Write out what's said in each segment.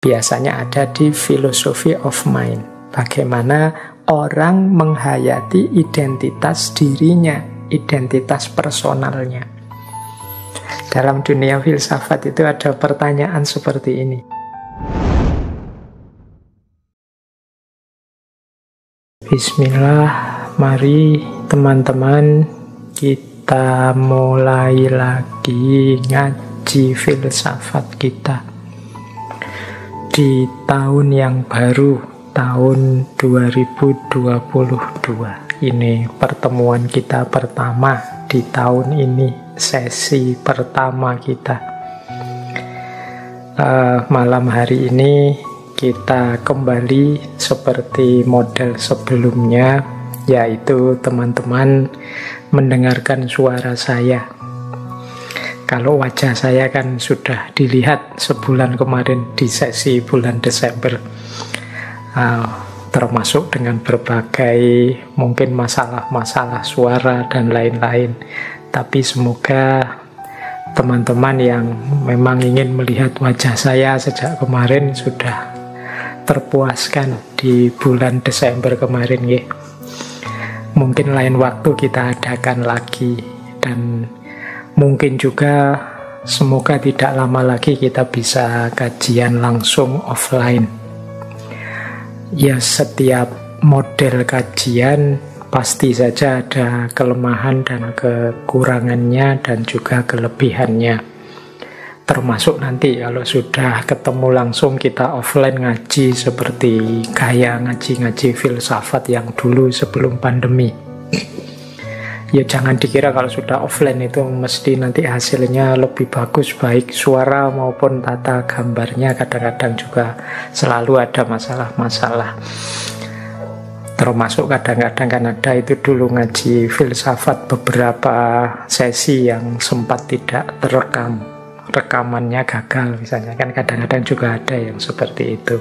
Biasanya ada di Philosophy of Mind. Bagaimana orang menghayati identitas dirinya, identitas personalnya. Dalam dunia filsafat itu ada pertanyaan seperti ini. Bismillah, mari teman-teman kita mulai lagi ngaji filsafat kita di tahun yang baru, tahun 2022. Ini pertemuan kita pertama di tahun ini, sesi pertama kita. Malam hari ini kita kembali seperti model sebelumnya, yaitu teman-teman mendengarkan suara saya. Kalau wajah saya kan sudah dilihat sebulan kemarin di sesi bulan Desember, termasuk dengan berbagai mungkin masalah-masalah suara dan lain-lain. Tapi semoga teman-teman yang memang ingin melihat wajah saya sejak kemarin sudah terpuaskan di bulan Desember kemarin ya. Mungkin lain waktu kita adakan lagi, dan mungkin juga semoga tidak lama lagi kita bisa kajian langsung offline. Ya, setiap model kajian pasti saja ada kelemahan dan kekurangannya dan juga kelebihannya. Termasuk nanti kalau sudah ketemu langsung kita offline ngaji seperti kayak ngaji-ngaji filsafat yang dulu sebelum pandemi. Ya jangan dikira kalau sudah offline itu mesti nanti hasilnya lebih bagus, baik suara maupun tata gambarnya. Kadang-kadang juga selalu ada masalah-masalah. Termasuk kadang-kadang kan ada itu dulu ngaji filsafat beberapa sesi yang sempat tidak terekam, rekamannya gagal misalnya, kan kadang-kadang juga ada yang seperti itu.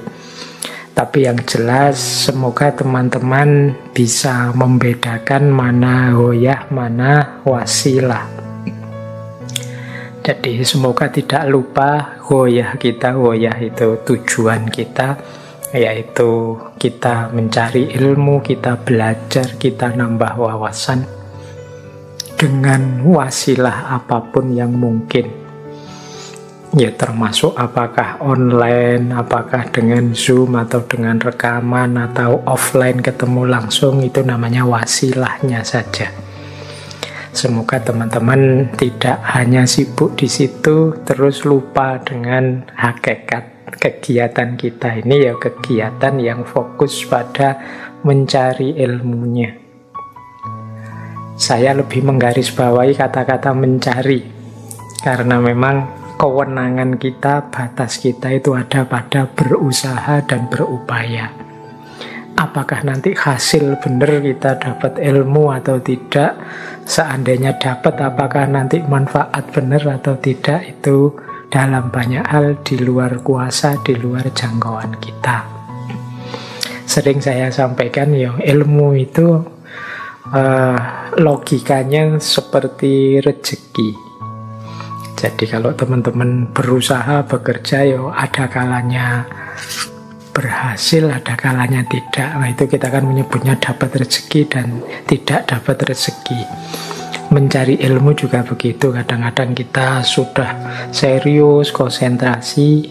Tapi yang jelas semoga teman-teman bisa membedakan mana ghoyah, mana wasilah. Jadi semoga tidak lupa ghoyah kita, ghoyah itu tujuan kita, yaitu kita mencari ilmu, kita belajar, kita nambah wawasan dengan wasilah apapun yang mungkin. Ya termasuk apakah online, apakah dengan Zoom atau dengan rekaman atau offline ketemu langsung, itu namanya wasilahnya saja. Semoga teman-teman tidak hanya sibuk di situ terus lupa dengan hakikat kegiatan kita ini, ya kegiatan yang fokus pada mencari ilmunya. Saya lebih menggarisbawahi kata-kata mencari, karena memang kewenangan kita, batas kita itu ada pada berusaha dan berupaya. Apakah nanti hasil benar kita dapat ilmu atau tidak? Seandainya dapat, apakah nanti manfaat benar atau tidak? Itu dalam banyak hal di luar kuasa, di luar jangkauan kita. Sering saya sampaikan ya, ilmu itu logikanya seperti rezeki. Jadi kalau teman-teman berusaha, bekerja, ya ada kalanya berhasil, ada kalanya tidak. Nah itu kita kan menyebutnya dapat rezeki dan tidak dapat rezeki. Mencari ilmu juga begitu. Kadang-kadang kita sudah serius, konsentrasi,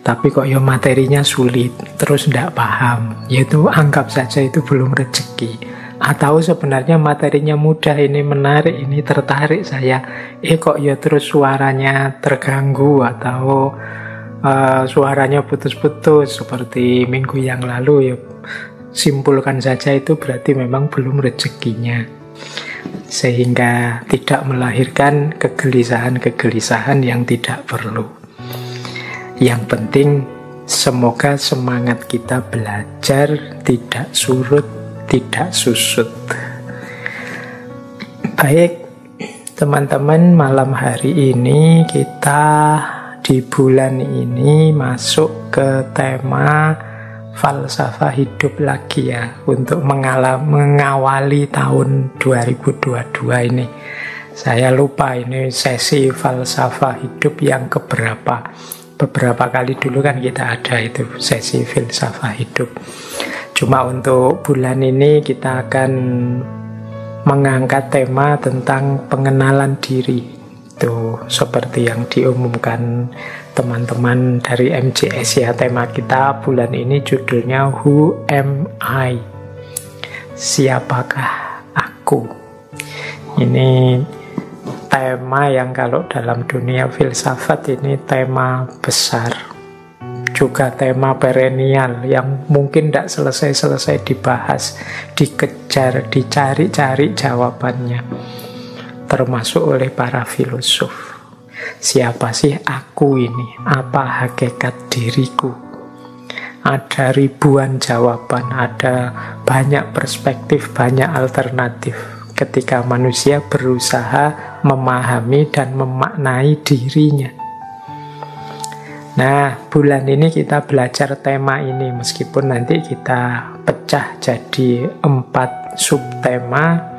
tapi kok ya materinya sulit, terus tidak paham. Yaitu anggap saja itu belum rezeki. Atau sebenarnya materinya mudah, ini menarik, ini tertarik saya, kok ya terus suaranya terganggu atau suaranya putus-putus seperti minggu yang lalu, ya simpulkan saja itu berarti memang belum rezekinya, sehingga tidak melahirkan kegelisahan-kegelisahan yang tidak perlu. Yang penting semoga semangat kita belajar tidak surut, tidak susut. Baik teman-teman, malam hari ini kita di bulan ini masuk ke tema falsafah hidup lagi ya, untuk mengawali tahun 2022 ini. Saya lupa ini sesi falsafah hidup yang keberapa. beberapa kali dulu kan kita ada itu sesi filsafat hidup. Cuma untuk bulan ini kita akan mengangkat tema tentang pengenalan diri. Itu seperti yang diumumkan teman-teman dari MJS ya, tema kita bulan ini judulnya Who Am I? Siapakah aku? Ini tema yang kalau dalam dunia filsafat ini tema besar, juga tema perennial yang mungkin tidak selesai-selesai dibahas, dikejar, dicari-cari jawabannya, termasuk oleh para filosof. Siapa sih aku ini? Apa hakikat diriku? Ada ribuan jawaban, ada banyak perspektif, banyak alternatif ketika manusia berusaha memahami dan memaknai dirinya. Nah, bulan ini kita belajar tema ini, meskipun nanti kita pecah jadi 4 subtema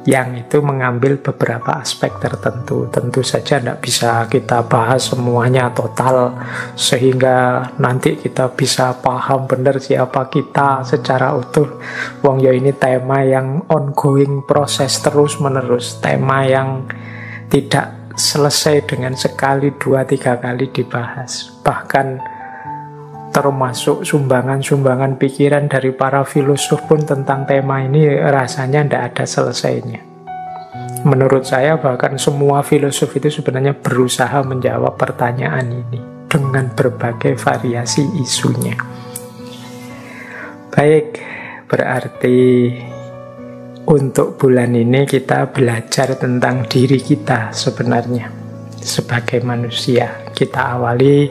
yang itu mengambil beberapa aspek tertentu. Tentu saja tidak bisa kita bahas semuanya total, sehingga nanti kita bisa paham benar siapa kita secara utuh. Wong ya ini tema yang ongoing, proses terus-menerus, tema yang tidak selesai dengan sekali, 2-3 kali dibahas. Bahkan termasuk sumbangan-sumbangan pikiran dari para filosof pun tentang tema ini rasanya tidak ada selesainya. Menurut saya bahkan semua filosof itu sebenarnya berusaha menjawab pertanyaan ini dengan berbagai variasi isunya. Baik, berarti untuk bulan ini kita belajar tentang diri kita sebenarnya sebagai manusia. Kita awali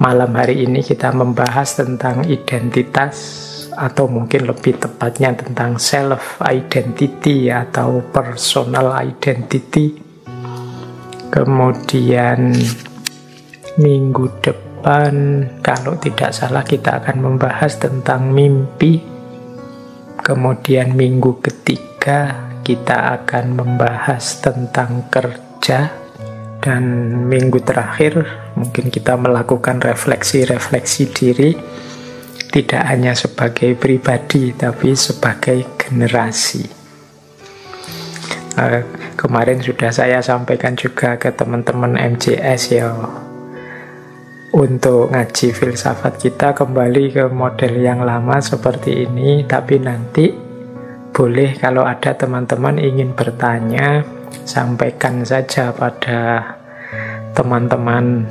malam hari ini kita membahas tentang identitas, atau mungkin lebih tepatnya tentang self identity atau personal identity. Kemudian minggu depan kalau tidak salah kita akan membahas tentang mimpi. Kemudian minggu ketiga kita akan membahas tentang kerja. Dan minggu terakhir mungkin kita melakukan refleksi-refleksi diri, tidak hanya sebagai pribadi tapi sebagai generasi. Kemarin sudah saya sampaikan juga ke teman-teman MJS ya, untuk ngaji filsafat kita kembali ke model yang lama seperti ini. Tapi nanti boleh kalau ada teman-teman ingin bertanya, sampaikan saja pada teman-teman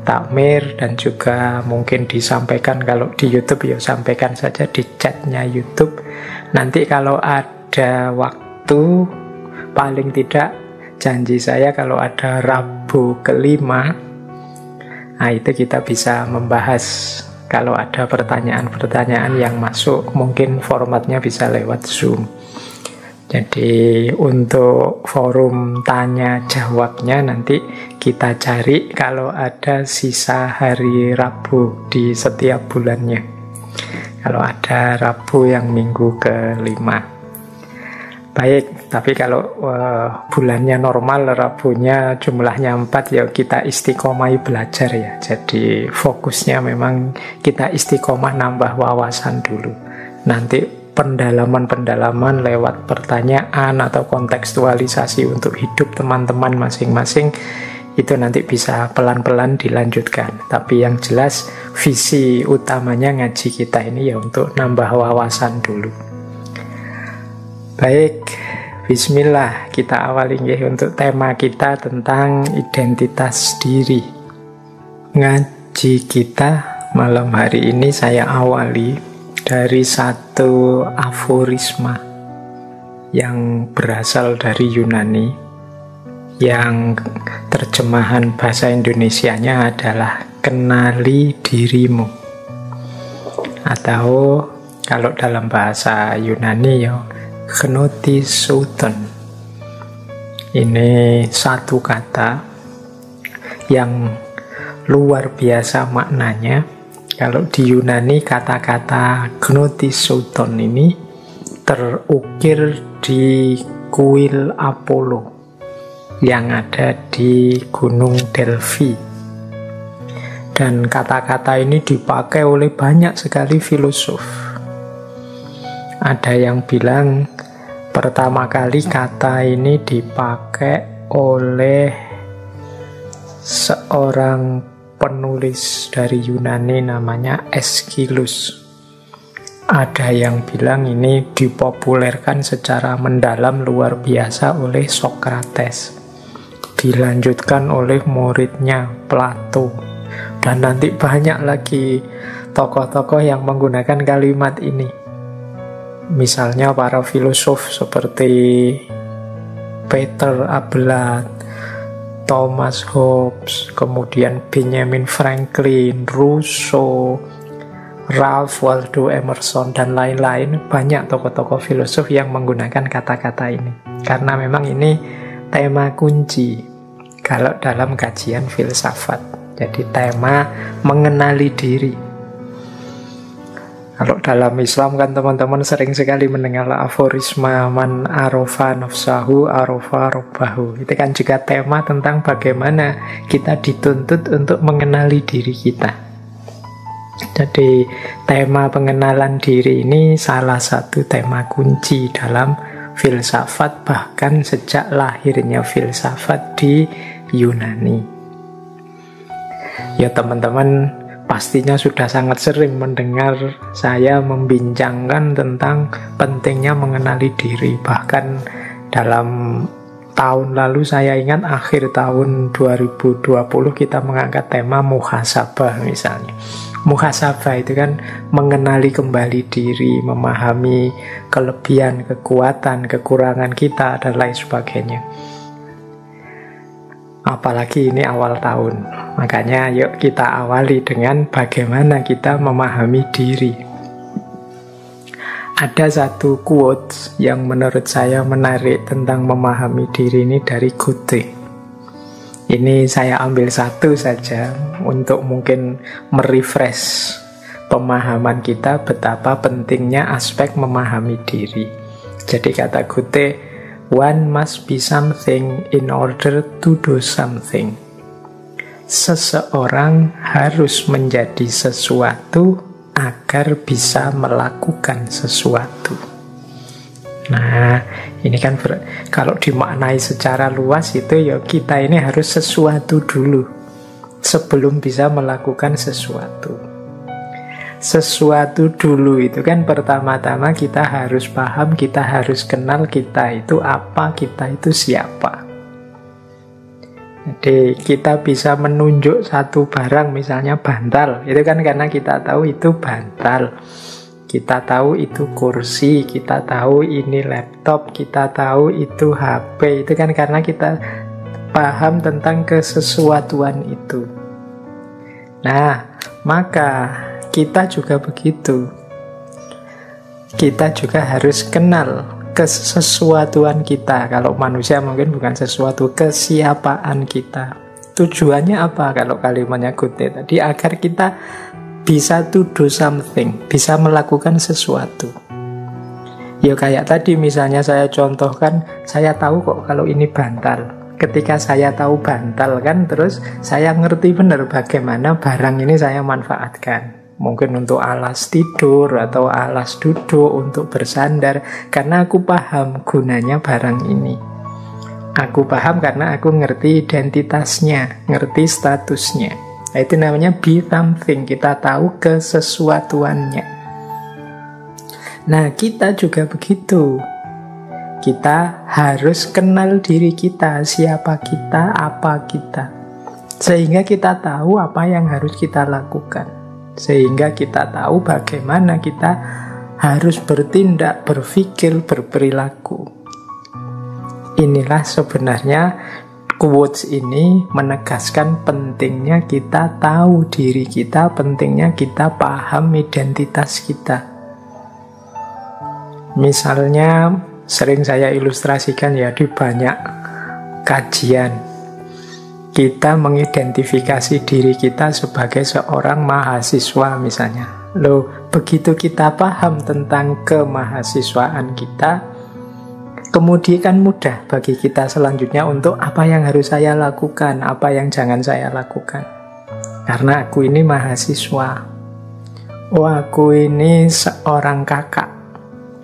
takmir, dan juga mungkin disampaikan kalau di YouTube ya sampaikan saja di chatnya YouTube. Nanti kalau ada waktu, paling tidak janji saya kalau ada Rabu kelima, nah itu kita bisa membahas. Kalau ada pertanyaan-pertanyaan yang masuk, mungkin formatnya bisa lewat Zoom. Jadi untuk forum tanya jawabnya nanti kita cari kalau ada sisa hari Rabu di setiap bulannya. Kalau ada Rabu yang minggu kelima. Baik, tapi kalau bulannya normal, Rabunya jumlahnya 4, ya kita istiqomah belajar ya. Jadi fokusnya memang kita istiqomah nambah wawasan dulu. Nanti pendalaman-pendalaman lewat pertanyaan atau kontekstualisasi untuk hidup teman-teman masing-masing itu nanti bisa pelan-pelan dilanjutkan. Tapi yang jelas visi utamanya ngaji kita ini ya untuk nambah wawasan dulu. Baik, bismillah, kita awali untuk tema kita tentang identitas diri. Ngaji kita malam hari ini saya awali dari satu aforisma yang berasal dari Yunani, yang terjemahan bahasa Indonesianya adalah kenali dirimu, atau kalau dalam bahasa Yunani ya gnotisouton. Ini satu kata yang luar biasa maknanya. Kalau di Yunani kata-kata gnotisouton ini terukir di kuil Apollo yang ada di Gunung Delphi. Dan kata-kata ini dipakai oleh banyak sekali filosof. Ada yang bilang pertama kali kata ini dipakai oleh seorang penulis dari Yunani namanya Aeschylus. Ada yang bilang ini dipopulerkan secara mendalam luar biasa oleh Socrates. Dilanjutkan oleh muridnya Plato. Dan nanti banyak lagi tokoh-tokoh yang menggunakan kalimat ini. Misalnya para filosof seperti Peter Abelard, Thomas Hobbes, kemudian Benjamin Franklin, Rousseau, Ralph Waldo Emerson, dan lain-lain. Banyak tokoh-tokoh filosof yang menggunakan kata-kata ini. Karena memang ini tema kunci kalau dalam kajian filsafat. Jadi tema mengenali diri. Kalau dalam Islam kan teman-teman sering sekali mendengar aforisma man arofa nafsahu arofa robbahu. Itu kan juga tema tentang bagaimana kita dituntut untuk mengenali diri kita. Jadi tema pengenalan diri ini salah satu tema kunci dalam filsafat, bahkan sejak lahirnya filsafat di Yunani. Ya teman-teman pastinya sudah sangat sering mendengar saya membincangkan tentang pentingnya mengenali diri. Bahkan dalam tahun lalu saya ingat akhir tahun 2020 kita mengangkat tema muhasabah misalnya. Muhasabah itu kan mengenali kembali diri, memahami kelebihan, kekuatan, kekurangan kita dan lain sebagainya. Apalagi ini awal tahun. Makanya yuk kita awali dengan bagaimana kita memahami diri. Ada satu quote yang menurut saya menarik tentang memahami diri ini dari Goethe. Ini saya ambil satu saja untuk mungkin merefresh pemahaman kita betapa pentingnya aspek memahami diri. Jadi kata Goethe, one must be something in order to do something. Seseorang harus menjadi sesuatu agar bisa melakukan sesuatu. Nah, ini kan kalau dimaknai secara luas itu ya kita ini harus sesuatu dulu sebelum bisa melakukan sesuatu. Sesuatu dulu itu kan pertama-tama kita harus paham, kita harus kenal kita itu apa, kita itu siapa. Jadi kita bisa menunjuk satu barang, misalnya bantal, itu kan karena kita tahu itu bantal. Kita tahu itu kursi, kita tahu ini laptop, kita tahu itu HP. Itu kan karena kita paham tentang kesesuatuan itu. Nah, maka kita juga begitu. Kita juga harus kenal kesesuatuan kita. Kalau manusia mungkin bukan sesuatu, kesiapaan kita. Tujuannya apa kalau kalimatnya Goethe tadi? Agar kita bisa to do something, bisa melakukan sesuatu. Ya kayak tadi misalnya saya contohkan, saya tahu kok kalau ini bantal. Ketika saya tahu bantal kan, terus saya ngerti benar bagaimana barang ini saya manfaatkan. Mungkin untuk alas tidur atau alas duduk, untuk bersandar. Karena aku paham gunanya barang ini. Aku paham karena aku ngerti identitasnya, ngerti statusnya. Nah, itu namanya be something. Kita tahu kesesuatuannya. Nah, kita juga begitu. Kita harus kenal diri kita, siapa kita, apa kita. Sehingga kita tahu apa yang harus kita lakukan. Sehingga kita tahu bagaimana kita harus bertindak, berpikir, berperilaku. Inilah sebenarnya quotes ini menegaskan pentingnya kita tahu diri kita, pentingnya kita paham identitas kita. Misalnya sering saya ilustrasikan ya di banyak kajian. Kita mengidentifikasi diri kita sebagai seorang mahasiswa misalnya. Loh, begitu kita paham tentang kemahasiswaan kita, kemudian kan mudah bagi kita selanjutnya untuk apa yang harus saya lakukan, apa yang jangan saya lakukan. Karena aku ini mahasiswa. Oh, aku ini seorang kakak.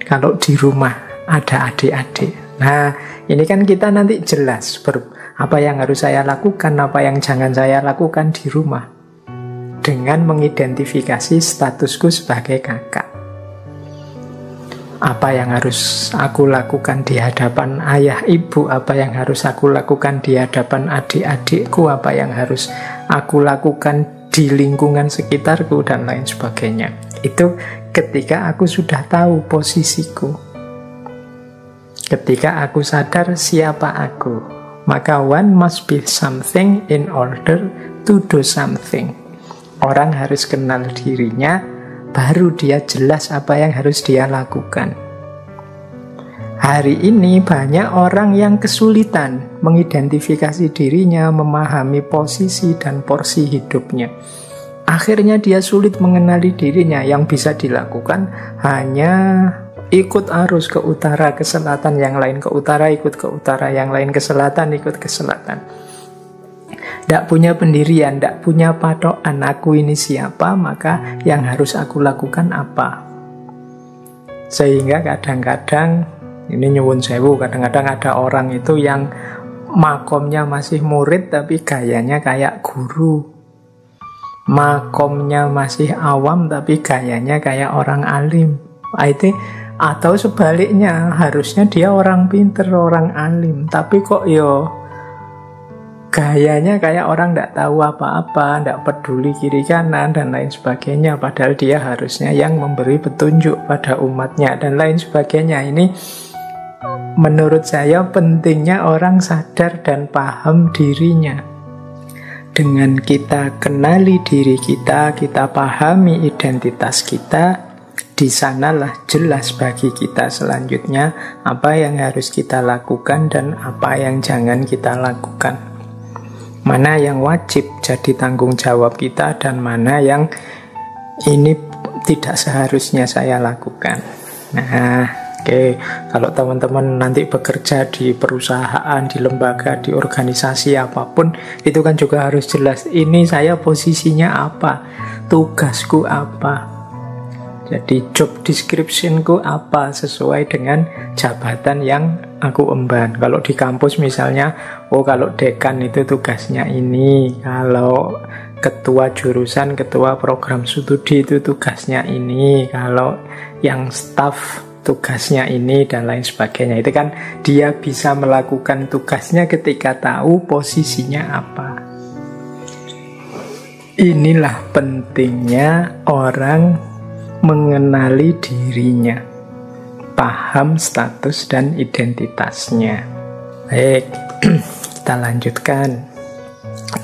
Kalau di rumah ada adik-adik. Nah, ini kan kita nanti jelas apa yang harus saya lakukan, apa yang jangan saya lakukan di rumah. Dengan mengidentifikasi statusku sebagai kakak. Apa yang harus aku lakukan di hadapan ayah ibu, apa yang harus aku lakukan di hadapan adik-adikku, apa yang harus aku lakukan di lingkungan sekitarku, dan lain sebagainya. Itu ketika aku sudah tahu posisiku. Ketika aku sadar siapa aku, maka one must be something in order to do something. Orang harus kenal dirinya, baru dia jelas apa yang harus dia lakukan. Hari ini banyak orang yang kesulitan mengidentifikasi dirinya, memahami posisi dan porsi hidupnya. Akhirnya dia sulit mengenali dirinya. Yang bisa dilakukan hanya ikut arus ke utara, ke selatan, yang lain ke utara, ikut ke utara, yang lain ke selatan, ikut ke selatan. Tidak punya pendirian, tidak punya patokan, aku ini siapa, maka yang harus aku lakukan apa. Sehingga kadang-kadang, ini nyuwun sewu, kadang-kadang ada orang itu yang makomnya masih murid tapi gayanya kayak guru. Makomnya masih awam tapi gayanya kayak orang alim. Atau sebaliknya, harusnya dia orang pinter, orang alim, tapi kok gayanya kayak orang tidak tahu apa-apa, tidak peduli kiri kanan dan lain sebagainya. Padahal dia harusnya yang memberi petunjuk pada umatnya dan lain sebagainya. Ini menurut saya pentingnya orang sadar dan paham dirinya. Dengan kita kenali diri kita, kita pahami identitas kita, di sanalah jelas bagi kita selanjutnya apa yang harus kita lakukan dan apa yang jangan kita lakukan. Mana yang wajib jadi tanggung jawab kita dan mana yang ini tidak seharusnya saya lakukan. Nah, oke. Kalau teman-teman nanti bekerja di perusahaan, di lembaga, di organisasi apapun, itu kan juga harus jelas. Ini saya posisinya apa, tugasku apa. Jadi job description-ku apa sesuai dengan jabatan yang aku emban. Kalau di kampus misalnya, kalau dekan itu tugasnya ini, kalau ketua jurusan, ketua program studi itu tugasnya ini, kalau yang staff tugasnya ini, dan lain sebagainya. Itu kan dia bisa melakukan tugasnya ketika tahu posisinya apa. Inilah pentingnya orang mengenali dirinya, paham status dan identitasnya. Baik, kita lanjutkan.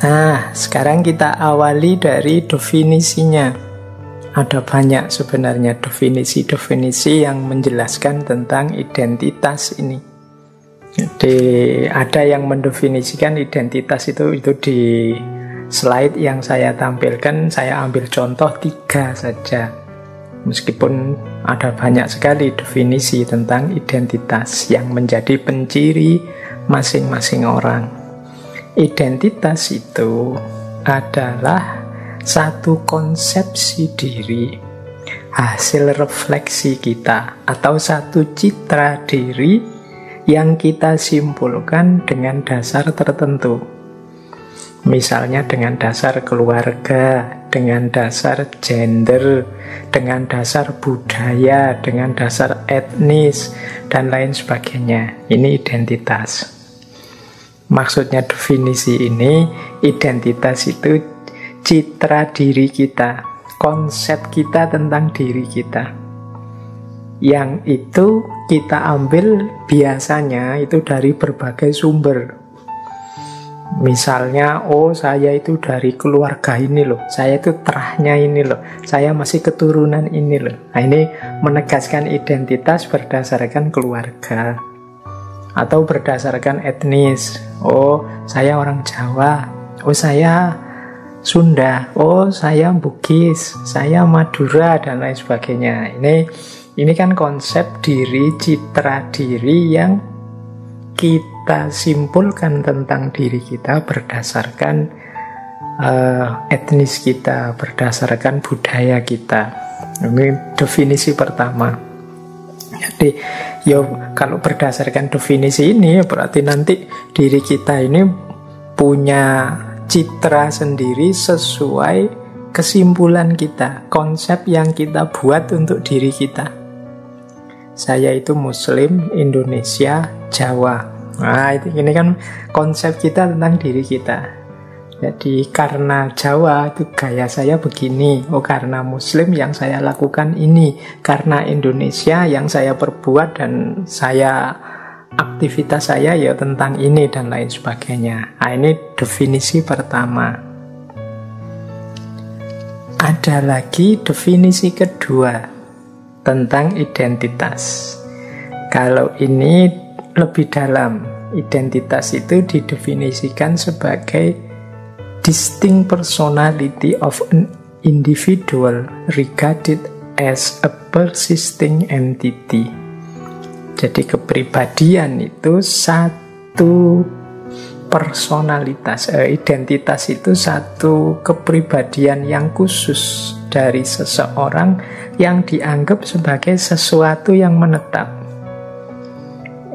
Nah, sekarang kita awali dari definisinya. Ada banyak sebenarnya definisi-definisi yang menjelaskan tentang identitas ini. Jadi ada yang mendefinisikan identitas itu di slide yang saya tampilkan. Saya ambil contoh 3 saja. Meskipun ada banyak sekali definisi tentang identitas yang menjadi penciri masing-masing orang. Identitas itu adalah satu konsepsi diri, hasil refleksi kita, atau satu citra diri yang kita simpulkan dengan dasar tertentu. Misalnya dengan dasar keluarga, dengan dasar gender, dengan dasar budaya, dengan dasar etnis, dan lain sebagainya. Ini identitas. Maksudnya definisi ini, identitas itu citra diri kita, konsep kita tentang diri kita. Yang itu kita ambil biasanya itu dari berbagai sumber. Misalnya, saya itu dari keluarga ini loh, saya itu terahnya ini loh, saya masih keturunan ini loh. Nah, ini menegaskan identitas berdasarkan keluarga atau berdasarkan etnis. Saya orang Jawa, saya Sunda, saya Bugis, saya Madura, dan lain sebagainya. Ini kan konsep diri, citra diri yang kita simpulkan tentang diri kita berdasarkan etnis kita, berdasarkan budaya kita. Ini definisi pertama. Jadi kalau berdasarkan definisi ini berarti nanti diri kita ini punya citra sendiri sesuai kesimpulan kita, konsep yang kita buat untuk diri kita. Saya itu Muslim, Indonesia, Jawa. Nah, ini kan konsep kita tentang diri kita. Jadi karena Jawa itu gaya saya begini, karena Muslim yang saya lakukan ini, karena Indonesia yang saya perbuat dan aktivitas saya ya tentang ini dan lain sebagainya. Nah, ini definisi pertama. Ada lagi definisi kedua tentang identitas. Kalau ini lebih dalam, identitas itu didefinisikan sebagai distinct personality of an individual regarded as a persisting entity. Jadi kepribadian itu satu personalitas, identitas itu satu kepribadian yang khusus dari seseorang yang dianggap sebagai sesuatu yang menetap.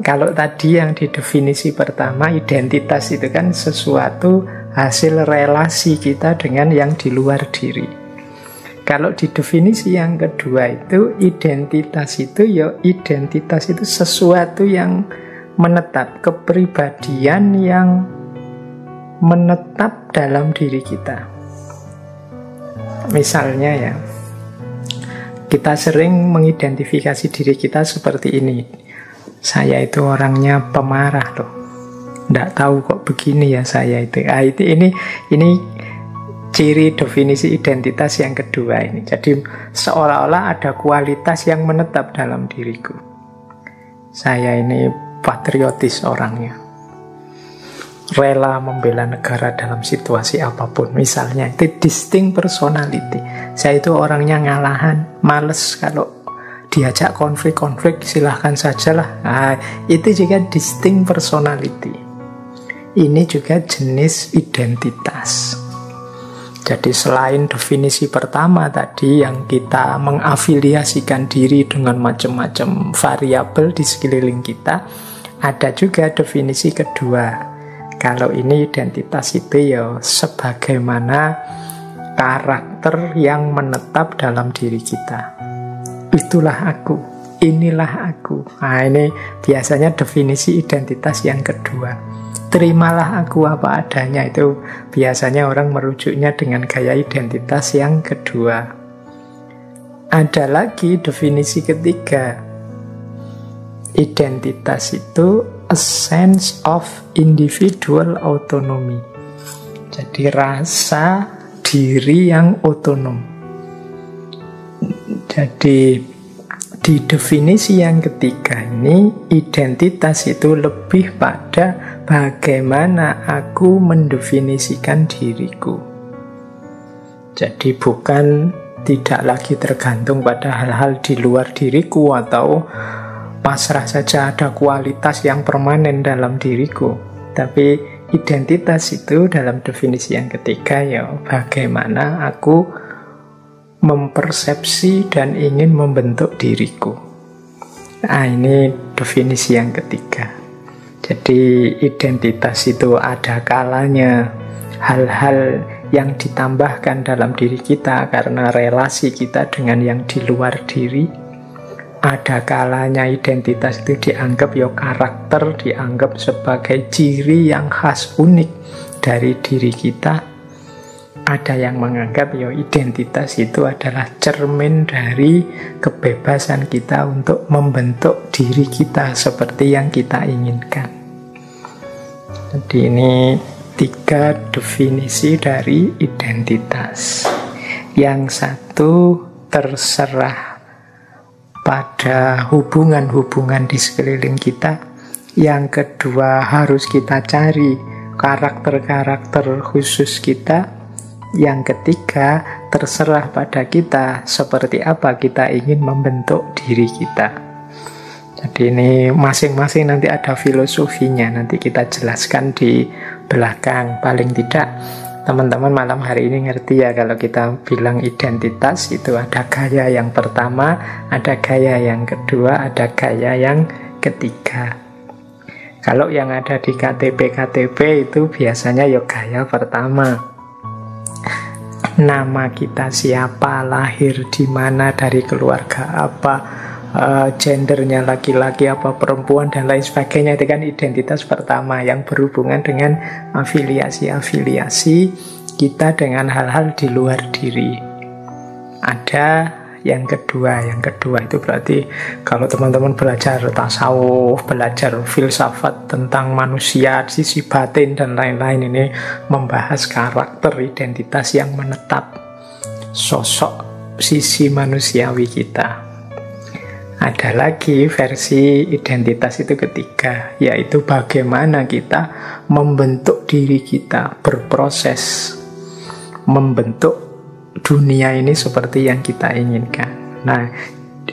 Kalau tadi yang di definisi pertama, identitas itu kan sesuatu hasil relasi kita dengan yang di luar diri. Kalau di definisi yang kedua itu, identitas itu sesuatu yang menetap, kepribadian yang menetap dalam diri kita. Misalnya ya, kita sering mengidentifikasi diri kita seperti ini. Saya itu orangnya pemarah loh. Nggak tahu kok begini ya saya itu. Ini ciri definisi identitas yang kedua ini. Jadi seolah-olah ada kualitas yang menetap dalam diriku. Saya ini patriotis orangnya. Rela membela negara dalam situasi apapun. Misalnya itu distinct personality. Saya itu orangnya ngalahan, males kalau diajak konflik silahkan sajalah. Nah, itu juga distinct personality. Ini juga jenis identitas. Jadi selain definisi pertama tadi yang kita mengafiliasikan diri dengan macam-macam variabel di sekeliling kita, ada juga definisi kedua. Kalau ini identitas itu ya sebagaimana karakter yang menetap dalam diri kita. Itulah aku, inilah aku. Nah, ini biasanya definisi identitas yang kedua. Terimalah aku apa adanya, itu biasanya orang merujuknya dengan gaya identitas yang kedua. Ada lagi definisi ketiga. Identitas itu a sense of individual autonomy. Jadi rasa diri yang otonom. Jadi di definisi yang ketiga ini, identitas itu lebih pada bagaimana aku mendefinisikan diriku. Jadi bukan tidak lagi tergantung pada hal-hal di luar diriku atau pasrah saja ada kualitas yang permanen dalam diriku. Tapi identitas itu dalam definisi yang ketiga ya bagaimana aku mempersepsi dan ingin membentuk diriku. Nah, ini definisi yang ketiga. Jadi identitas itu ada kalanya hal-hal yang ditambahkan dalam diri kita karena relasi kita dengan yang di luar diri. Ada kalanya identitas itu dianggap ya karakter, dianggap sebagai ciri yang khas unik dari diri kita. Ada yang menganggap ya identitas itu adalah cermin dari kebebasan kita untuk membentuk diri kita seperti yang kita inginkan. Jadi ini 3 definisi dari identitas. Yang satu terserah pada hubungan-hubungan di sekeliling kita. Yang kedua harus kita cari karakter-karakter khusus kita. Yang ketiga, terserah pada kita seperti apa kita ingin membentuk diri kita. Jadi ini masing-masing nanti ada filosofinya, nanti kita jelaskan di belakang. Paling tidak Teman-teman malam hari ini ngerti ya kalau kita bilang identitas itu ada gaya yang pertama, ada gaya yang kedua, ada gaya yang ketiga. Kalau yang ada di KTP itu biasanya ya gaya pertama. Nama kita siapa, lahir di mana, dari keluarga apa, gendernya laki-laki apa perempuan dan lain sebagainya. Itu kan identitas pertama yang berhubungan dengan afiliasi-afiliasi kita dengan hal-hal di luar diri. Ada yang kedua itu berarti kalau teman-teman belajar tasawuf, belajar filsafat tentang manusia, sisi batin dan lain-lain, ini membahas karakter identitas yang menetap, sosok sisi manusiawi kita. Ada lagi versi identitas itu ketiga, yaitu bagaimana kita membentuk diri kita, berproses membentuk dunia ini seperti yang kita inginkan. Nah,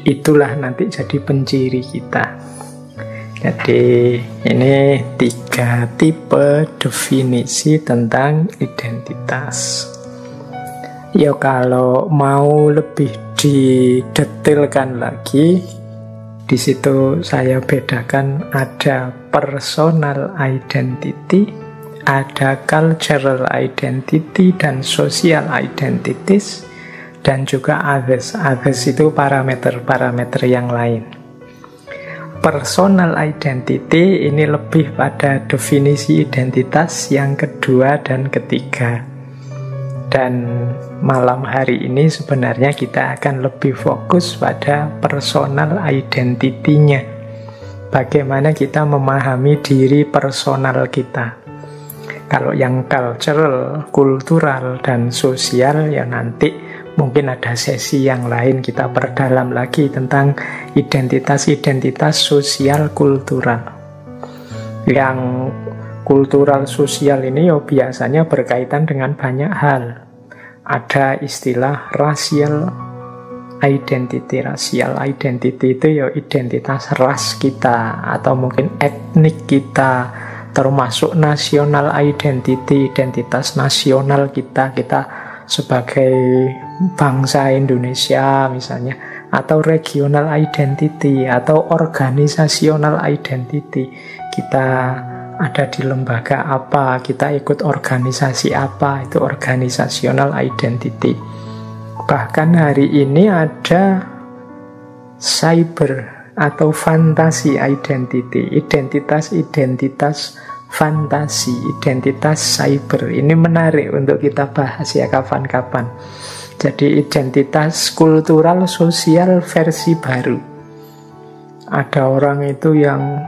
itulah nanti jadi penciri kita. Jadi ini 3 tipe definisi tentang identitas. Ya kalau mau lebih didetailkan lagi, di situ saya bedakan ada personal identity, ada cultural identity dan social identities, dan juga others. Others itu parameter-parameter yang lain. Personal identity ini lebih pada definisi identitas yang kedua dan ketiga. Dan malam hari ini sebenarnya kita akan lebih fokus pada personal identity-nya. Bagaimana kita memahami diri personal kita. Kalau yang cultural, kultural, dan sosial ya nanti mungkin ada sesi yang lain kita perdalam lagi tentang identitas-identitas sosial kultural. Yang kultural sosial ini ya biasanya berkaitan dengan banyak hal. Ada istilah racial identity. Racial identity itu ya identitas ras kita atau mungkin etnik kita, termasuk national identity, identitas nasional kita sebagai bangsa Indonesia misalnya, atau regional identity atau organisasional identity. Kita ada di lembaga apa, kita ikut organisasi apa, itu organisasional identity. Bahkan hari ini ada cyber atau fantasi identity, identitas fantasi, identitas cyber. Ini menarik untuk kita bahas ya kapan-kapan. Jadi identitas kultural sosial versi baru. Ada orang itu yang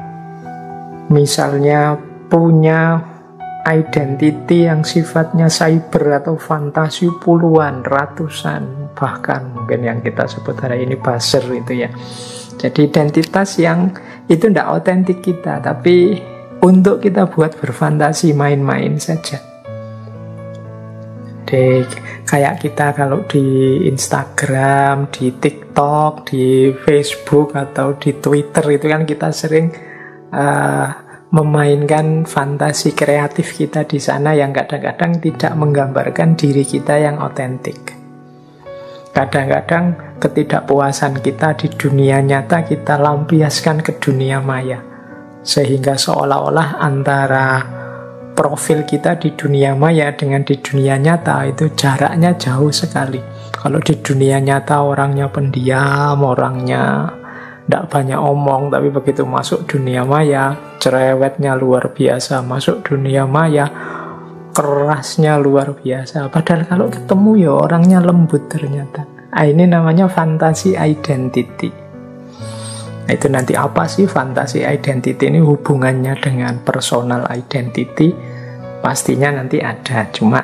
misalnya punya identity yang sifatnya cyber atau fantasi puluhan, ratusan, bahkan mungkin yang kita sebut hari ini buzzer itu ya. Jadi identitas yang itu tidak otentik kita, tapi untuk kita buat berfantasi, main-main saja. Jadi kayak kita kalau di Instagram, di TikTok, di Facebook atau di Twitter itu kan kita sering memainkan fantasi kreatif kita di sana yang kadang-kadang tidak menggambarkan diri kita yang otentik. Kadang-kadang ketidakpuasan kita di dunia nyata kita lampiaskan ke dunia maya, sehingga seolah-olah antara profil kita di dunia maya dengan di dunia nyata itu jaraknya jauh sekali. Kalau di dunia nyata orangnya pendiam, orangnya tidak banyak omong, tapi begitu masuk dunia maya cerewetnya luar biasa, masuk dunia maya kerasnya luar biasa. Padahal kalau ketemu ya orangnya lembut ternyata. Ini namanya fantasi identity. Itu nanti apa sih fantasi identity ini hubungannya dengan personal identity? Pastinya nanti ada, cuma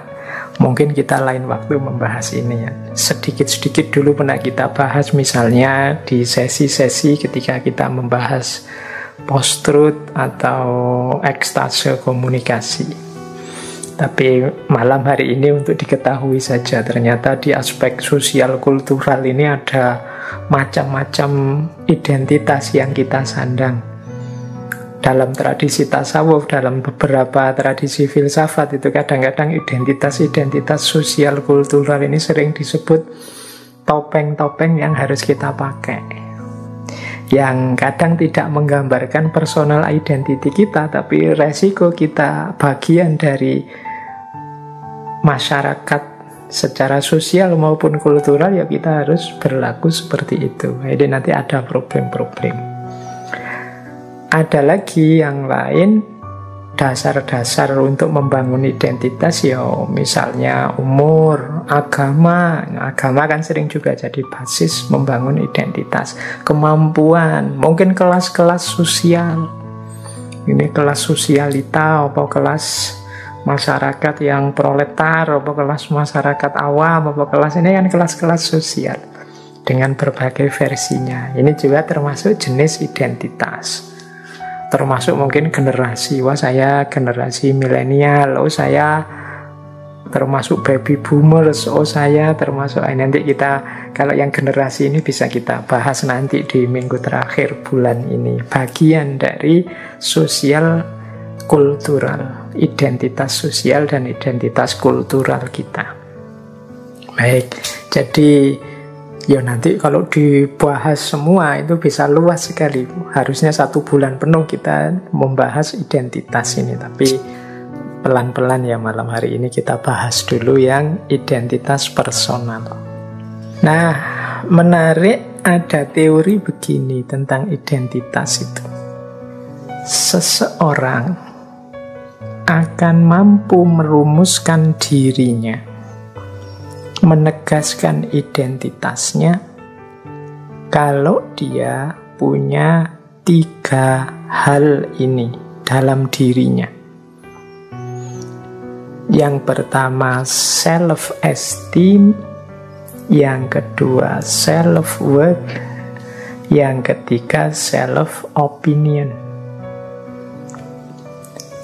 mungkin kita lain waktu membahas ini ya. Sedikit-sedikit dulu pernah kita bahas, misalnya di sesi-sesi ketika kita membahas post-truth atau ekstase komunikasi. Tapi malam hari ini untuk diketahui saja, ternyata di aspek sosial kultural ini ada macam-macam identitas yang kita sandang. Dalam tradisi tasawuf, dalam beberapa tradisi filsafat itu kadang-kadang identitas-identitas sosial kultural ini sering disebut topeng-topeng yang harus kita pakai, yang kadang tidak menggambarkan personal identity kita, tapi resiko kita bagian dari masyarakat secara sosial maupun kultural, ya kita harus berlaku seperti itu. Jadi nanti ada problem-problem. Ada lagi yang lain, dasar-dasar untuk membangun identitas, ya misalnya umur, agama. Agama kan sering juga jadi basis membangun identitas. Kemampuan, mungkin kelas-kelas sosial. Ini kelas sosialita, atau kelas masyarakat yang proletar, atau kelas masyarakat awam, atau kelas ini kan kelas-kelas sosial dengan berbagai versinya. Ini juga termasuk jenis identitas. Termasuk mungkin generasi, wah saya generasi milenial, oh saya termasuk baby boomers, oh saya termasuk, nanti kita kalau yang generasi ini bisa kita bahas nanti di minggu terakhir bulan ini, bagian dari sosial kultural, identitas sosial dan identitas kultural kita. Baik, jadi ya nanti kalau dibahas semua itu bisa luas sekali. Harusnya 1 bulan penuh kita membahas identitas ini. Tapi pelan-pelan ya, malam hari ini kita bahas dulu yang identitas personal. Nah, menarik, ada teori begini tentang identitas itu. Seseorang akan mampu merumuskan dirinya, menegaskan identitasnya kalau dia punya 3 hal ini dalam dirinya. Yang pertama self-esteem, yang kedua self-worth, yang ketiga self-opinion.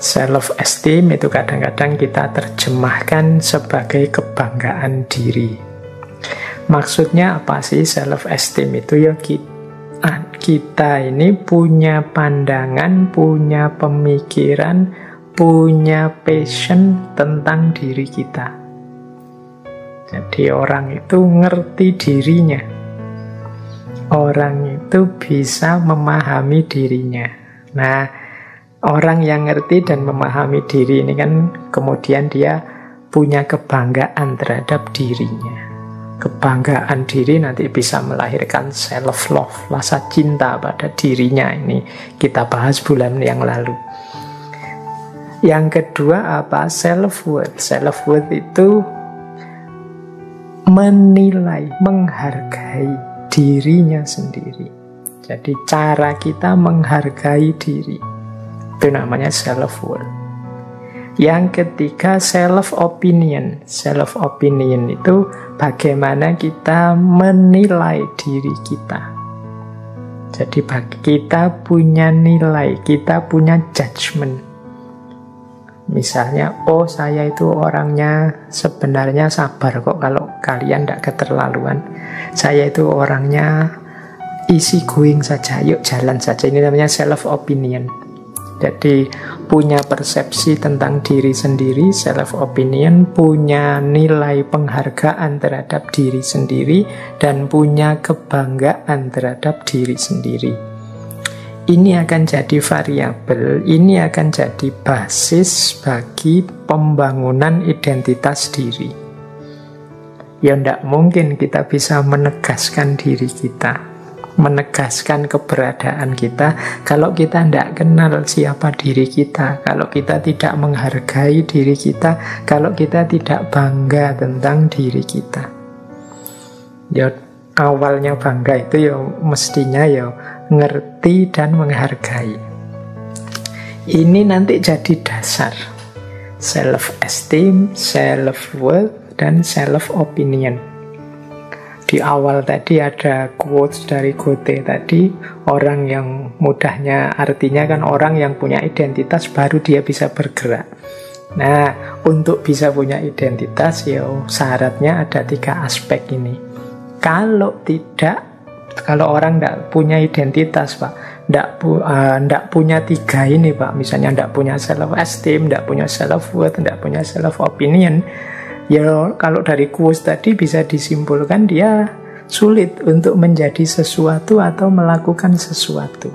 Self-esteem itu kadang-kadang kita terjemahkan sebagai kebanggaan diri. Maksudnya apa sih self-esteem itu? Ya kita ini punya pandangan, punya pemikiran, punya passion tentang diri kita. Jadi orang itu ngerti dirinya. Orang itu bisa memahami dirinya. Nah, orang yang ngerti dan memahami diri ini kan kemudian dia punya kebanggaan terhadap dirinya. Kebanggaan diri nanti bisa melahirkan self-love, rasa cinta pada dirinya. Ini kita bahas bulan yang lalu. Yang kedua apa? Self-worth. Self-worth itu menilai, menghargai dirinya sendiri. Jadi cara kita menghargai diri, itu namanya self-worth. Yang ketiga self-opinion. Self-opinion itu bagaimana kita menilai diri kita. Jadi kita punya nilai, kita punya judgment. Misalnya, oh saya itu orangnya sebenarnya sabar kok, kalau kalian tidak keterlaluan. Saya itu orangnya easy going saja, yuk jalan saja. Ini namanya self-opinion. Jadi punya persepsi tentang diri sendiri, self-opinion, punya nilai penghargaan terhadap diri sendiri, dan punya kebanggaan terhadap diri sendiri. Ini akan jadi variabel, ini akan jadi basis bagi pembangunan identitas diri. Ya tidak mungkin kita bisa menegaskan diri kita, menegaskan keberadaan kita kalau kita tidak kenal siapa diri kita, kalau kita tidak menghargai diri kita, kalau kita tidak bangga tentang diri kita. Ya awalnya bangga itu ya mestinya ya ngerti dan menghargai. Ini nanti jadi dasar self-esteem, self-worth, dan self-opinion. Di awal tadi ada quotes dari Goethe tadi, orang yang mudahnya artinya kan orang yang punya identitas baru dia bisa bergerak. Nah, untuk bisa punya identitas ya syaratnya ada 3 aspek ini. Kalau tidak Kalau orang tidak punya identitas, Pak, tidak punya tiga ini, Pak. Misalnya tidak punya self-esteem, tidak punya self-worth, tidak punya self-opinion. Ya kalau dari quotes tadi bisa disimpulkan dia sulit untuk menjadi sesuatu atau melakukan sesuatu.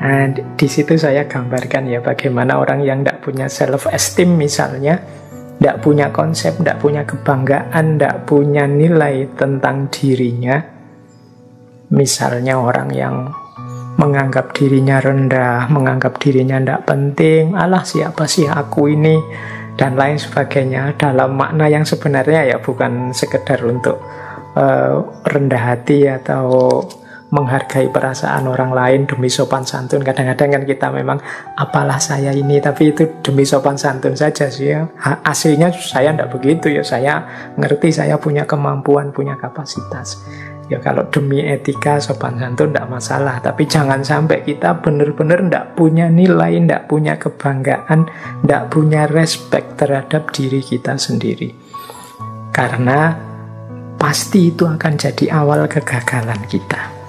Nah, di situ saya gambarkan ya bagaimana orang yang tidak punya self-esteem misalnya, tidak punya konsep, tidak punya kebanggaan, tidak punya nilai tentang dirinya. Misalnya orang yang menganggap dirinya rendah, menganggap dirinya tidak penting, alah siapa sih aku ini, dan lain sebagainya, dalam makna yang sebenarnya ya bukan sekedar untuk rendah hati atau menghargai perasaan orang lain demi sopan santun. Kadang-kadang kan kita memang apalah saya ini, tapi itu demi sopan santun saja sih ya. Aslinya saya tidak begitu ya, saya ngerti saya punya kemampuan, punya kapasitas. Ya kalau demi etika sopan santun tidak masalah, tapi jangan sampai kita benar-benar tidak punya nilai, tidak punya kebanggaan, tidak punya respect terhadap diri kita sendiri. Karena pasti itu akan jadi awal kegagalan kita.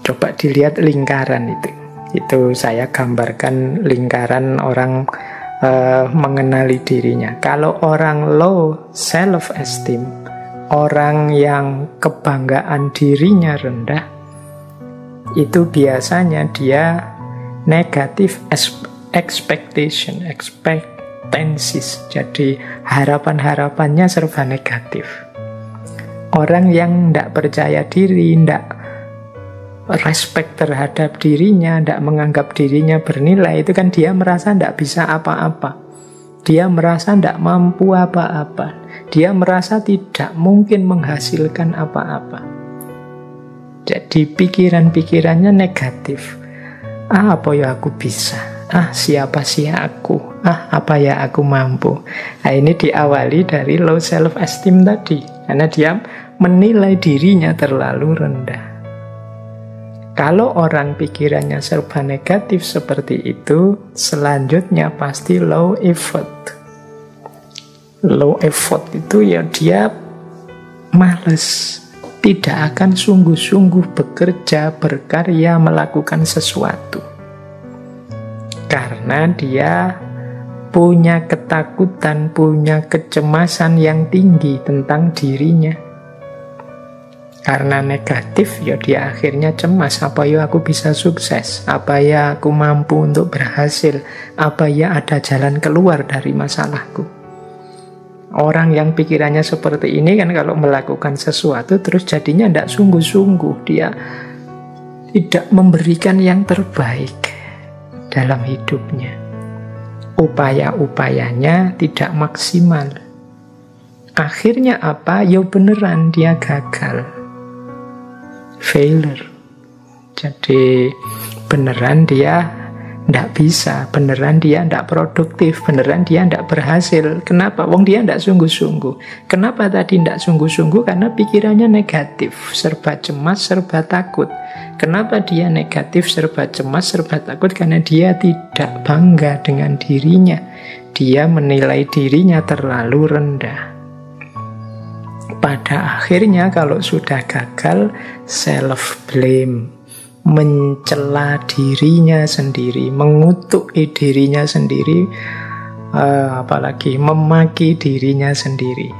Coba dilihat lingkaran itu. Itu saya gambarkan lingkaran orang mengenali dirinya. Kalau orang low self-esteem, orang yang kebanggaan dirinya rendah, itu biasanya dia negative expectancies. Jadi harapan-harapannya serba negatif. Orang yang tidak percaya diri, tidak respect terhadap dirinya, tidak menganggap dirinya bernilai, itu kan dia merasa tidak bisa apa-apa. Dia merasa tidak mampu apa-apa. Dia merasa tidak mungkin menghasilkan apa-apa. Jadi pikiran-pikirannya negatif. Apa ya aku bisa? Siapa sih aku? Apa ya aku mampu? Nah, ini diawali dari low self-esteem tadi. Karena dia menilai dirinya terlalu rendah. Kalau orang pikirannya serba negatif seperti itu, selanjutnya pasti low effort. Low effort itu ya dia malas, tidak akan sungguh-sungguh bekerja, berkarya, melakukan sesuatu. Karena dia punya ketakutan, punya kecemasan yang tinggi tentang dirinya. Karena negatif, ya dia akhirnya cemas. Apa ya aku bisa sukses? Apa ya aku mampu untuk berhasil? Apa ya ada jalan keluar dari masalahku? Orang yang pikirannya seperti ini kan kalau melakukan sesuatu terus jadinya tidak sungguh-sungguh. Dia tidak memberikan yang terbaik dalam hidupnya. Upaya-upayanya tidak maksimal. Akhirnya apa? Ya beneran dia gagal. Failure. Jadi beneran dia tidak bisa, beneran dia tidak produktif, beneran dia tidak berhasil. Kenapa? Wong dia tidak sungguh-sungguh. Kenapa tadi tidak sungguh-sungguh? Karena pikirannya negatif, serba cemas, serba takut. Kenapa dia negatif, serba cemas, serba takut? Karena dia tidak bangga dengan dirinya. Dia menilai dirinya terlalu rendah. Pada akhirnya kalau sudah gagal, self-blame, mencela dirinya sendiri, mengutuk dirinya sendiri, apalagi memaki dirinya sendiri.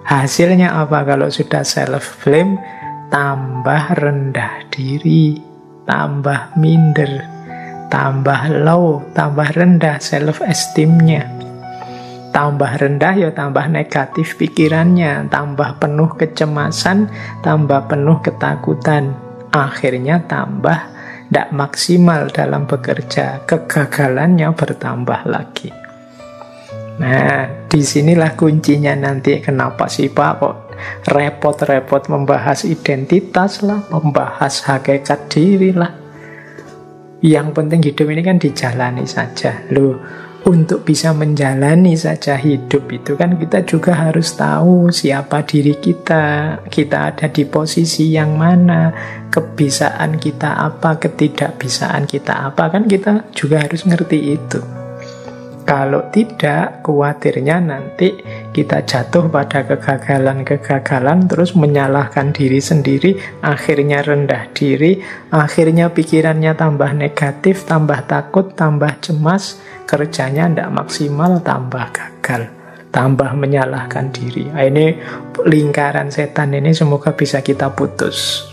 Hasilnya apa kalau sudah self-blame? Tambah rendah diri, tambah minder, tambah low, tambah rendah self-esteem-nya. Tambah rendah ya tambah negatif pikirannya, tambah penuh kecemasan, tambah penuh ketakutan. Akhirnya tambah tidak maksimal dalam bekerja, kegagalannya bertambah lagi. Nah, disinilah kuncinya nanti. Kenapa sih Pak kok repot-repot membahas identitas lah, membahas hakikat diri lah. Yang penting hidup ini kan dijalani saja. Loh, untuk bisa menjalani saja hidup itu kan kita juga harus tahu siapa diri kita ada di posisi yang mana, kebisaan kita apa, ketidakbisaan kita apa, kan kita juga harus ngerti itu. Kalau tidak, khawatirnya nanti kita jatuh pada kegagalan-kegagalan, terus menyalahkan diri sendiri, akhirnya rendah diri, akhirnya pikirannya tambah negatif, tambah takut, tambah cemas, kerjanya tidak maksimal, tambah gagal, tambah menyalahkan diri. Ini lingkaran setan ini semoga bisa kita putus.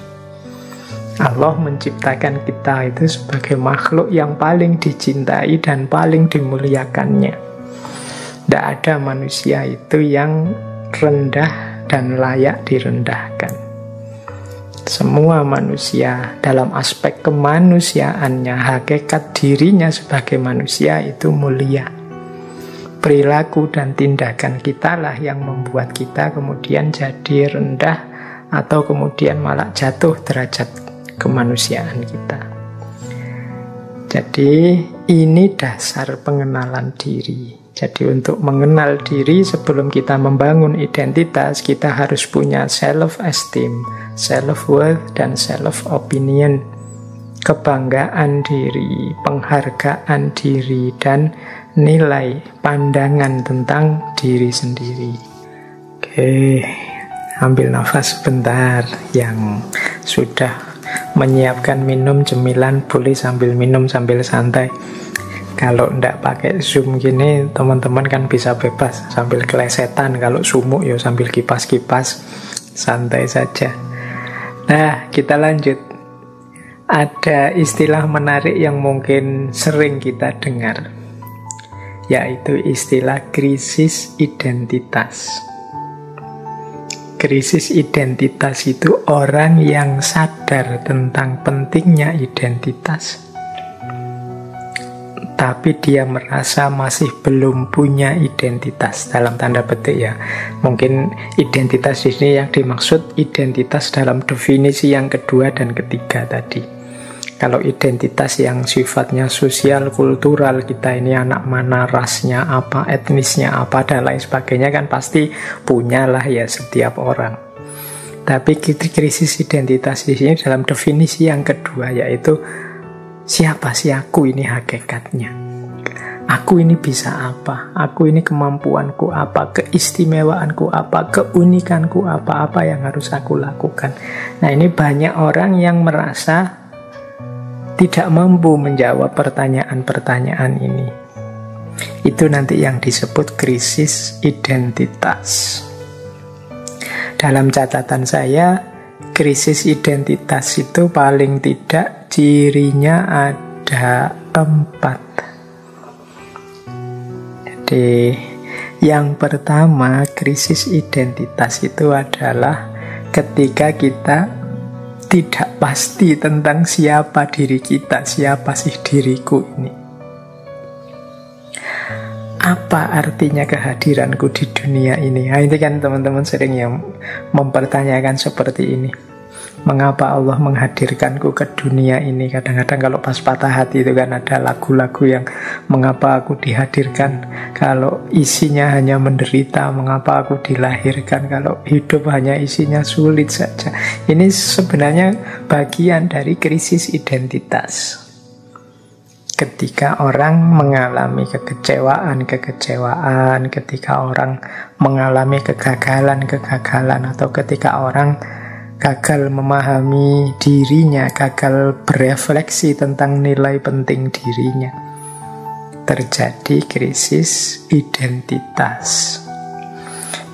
Allah menciptakan kita itu sebagai makhluk yang paling dicintai dan paling dimuliakannya. Tidak ada manusia itu yang rendah dan layak direndahkan. Semua manusia dalam aspek kemanusiaannya, hakikat dirinya sebagai manusia itu mulia. Perilaku dan tindakan kita lah yang membuat kita kemudian jadi rendah atau kemudian malah jatuh derajat kemanusiaan kita. Jadi ini dasar pengenalan diri. Jadi untuk mengenal diri, sebelum kita membangun identitas, kita harus punya self-esteem, self-worth, dan self-opinion. Kebanggaan diri, penghargaan diri, dan nilai pandangan tentang diri sendiri. Oke, ambil nafas sebentar. Yang sudah menyiapkan minum cemilan boleh sambil minum sambil santai. Kalau ndak pakai Zoom gini, teman-teman kan bisa bebas sambil kelesetan. Kalau sumuk ya sambil kipas-kipas, santai saja. Nah, kita lanjut. Ada istilah menarik yang mungkin sering kita dengar, yaitu istilah krisis identitas. Krisis identitas itu orang yang sadar tentang pentingnya identitas, tapi dia merasa masih belum punya identitas, dalam tanda petik ya. Mungkin identitas di sini yang dimaksud identitas dalam definisi yang kedua dan ketiga tadi. Kalau identitas yang sifatnya sosial, kultural, kita ini anak mana, rasnya apa, etnisnya apa, dan lain sebagainya kan pasti punyalah ya setiap orang. Tapi krisis identitas di sini dalam definisi yang kedua, yaitu siapa sih aku ini hakikatnya? Aku ini bisa apa? Aku ini kemampuanku apa? Keistimewaanku apa? Keunikanku apa yang harus aku lakukan? Nah, ini banyak orang yang merasa tidak mampu menjawab pertanyaan-pertanyaan ini. Itu nanti yang disebut krisis identitas. Dalam catatan saya, krisis identitas itu paling tidak cirinya ada 4. Jadi, yang pertama, krisis identitas itu adalah ketika kita tidak pasti tentang siapa diri kita, siapa sih diriku ini. Apa artinya kehadiranku di dunia ini? Nah, ini kan teman-teman sering yang mempertanyakan seperti ini. Mengapa Allah menghadirkanku ke dunia ini? Kadang-kadang kalau pas patah hati itu kan ada lagu-lagu yang mengapa aku dihadirkan, kalau isinya hanya menderita, mengapa aku dilahirkan, kalau hidup hanya isinya sulit saja. Ini sebenarnya bagian dari krisis identitas. Ketika orang mengalami kekecewaan, ketika orang mengalami kegagalan, atau ketika orang gagal memahami dirinya, gagal berefleksi tentang nilai penting dirinya, terjadi krisis identitas.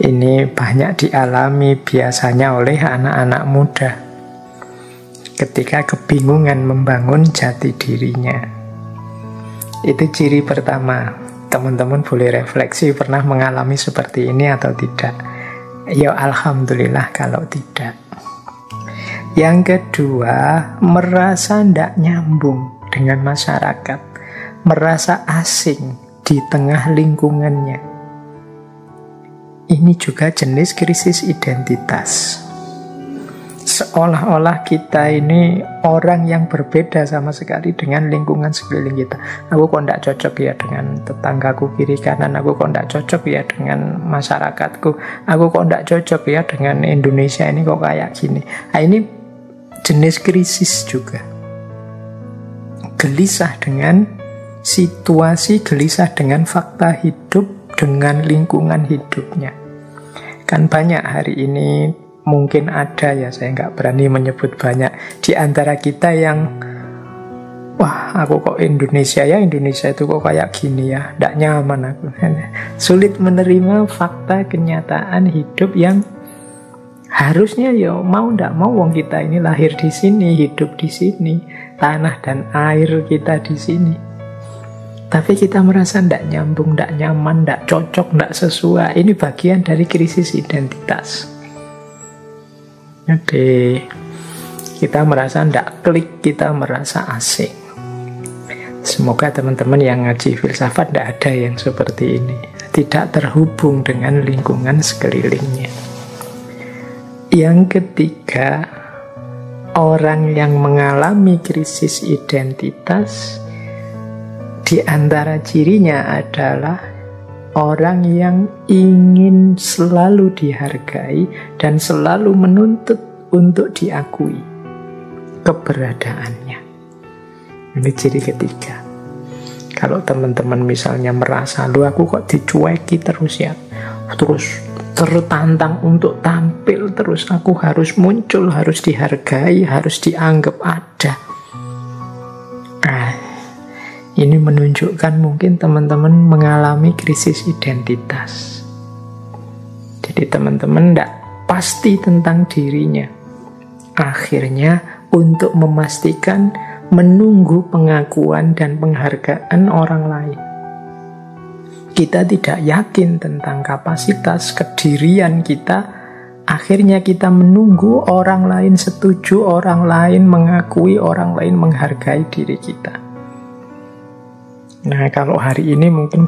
Ini banyak dialami biasanya oleh anak-anak muda ketika kebingungan membangun jati dirinya. Itu ciri pertama. Teman-teman boleh refleksi, pernah mengalami seperti ini atau tidak? Ya alhamdulillah kalau tidak. Yang kedua, merasa tidak nyambung dengan masyarakat, merasa asing di tengah lingkungannya. Ini juga jenis krisis identitas. Seolah-olah kita ini orang yang berbeda sama sekali dengan lingkungan sekeliling kita. Aku kok tidak cocok ya dengan tetanggaku kiri kanan, aku kok tidak cocok ya dengan masyarakatku, aku kok tidak cocok ya dengan Indonesia ini kok kayak gini. Nah, ini jenis krisis juga. Gelisah dengan situasi, gelisah dengan fakta hidup, dengan lingkungan hidupnya. Kan banyak hari ini, mungkin ada ya, saya nggak berani menyebut banyak, di antara kita yang wah, aku kok Indonesia ya, Indonesia itu kok kayak gini ya, nggak nyaman aku. Sulit menerima fakta kenyataan hidup yang harusnya ya mau nggak mau wong kita ini lahir di sini, hidup di sini, tanah dan air kita di sini. Tapi kita merasa nggak nyambung, nggak nyaman, nggak cocok, nggak sesuai. Ini bagian dari krisis identitas. Jadi kita merasa nggak klik, kita merasa asing. Semoga teman-teman yang ngaji filsafat tidak ada yang seperti ini, tidak terhubung dengan lingkungan sekelilingnya. Yang ketiga, orang yang mengalami krisis identitas, di antara cirinya adalah orang yang ingin selalu dihargai dan selalu menuntut untuk diakui keberadaannya. Ini ciri ketiga. Kalau teman-teman misalnya merasa, lu aku kok dicueki terus ya, terus tertantang untuk tampil terus, aku harus muncul, harus dihargai, harus dianggap ada. Ini menunjukkan mungkin teman-teman mengalami krisis identitas. Jadi teman-teman tidak pasti tentang dirinya. Akhirnya untuk memastikan menunggu pengakuan dan penghargaan orang lain. Kita tidak yakin tentang kapasitas kedirian kita, akhirnya kita menunggu orang lain setuju, orang lain mengakui, orang lain menghargai diri kita. Nah, kalau hari ini mungkin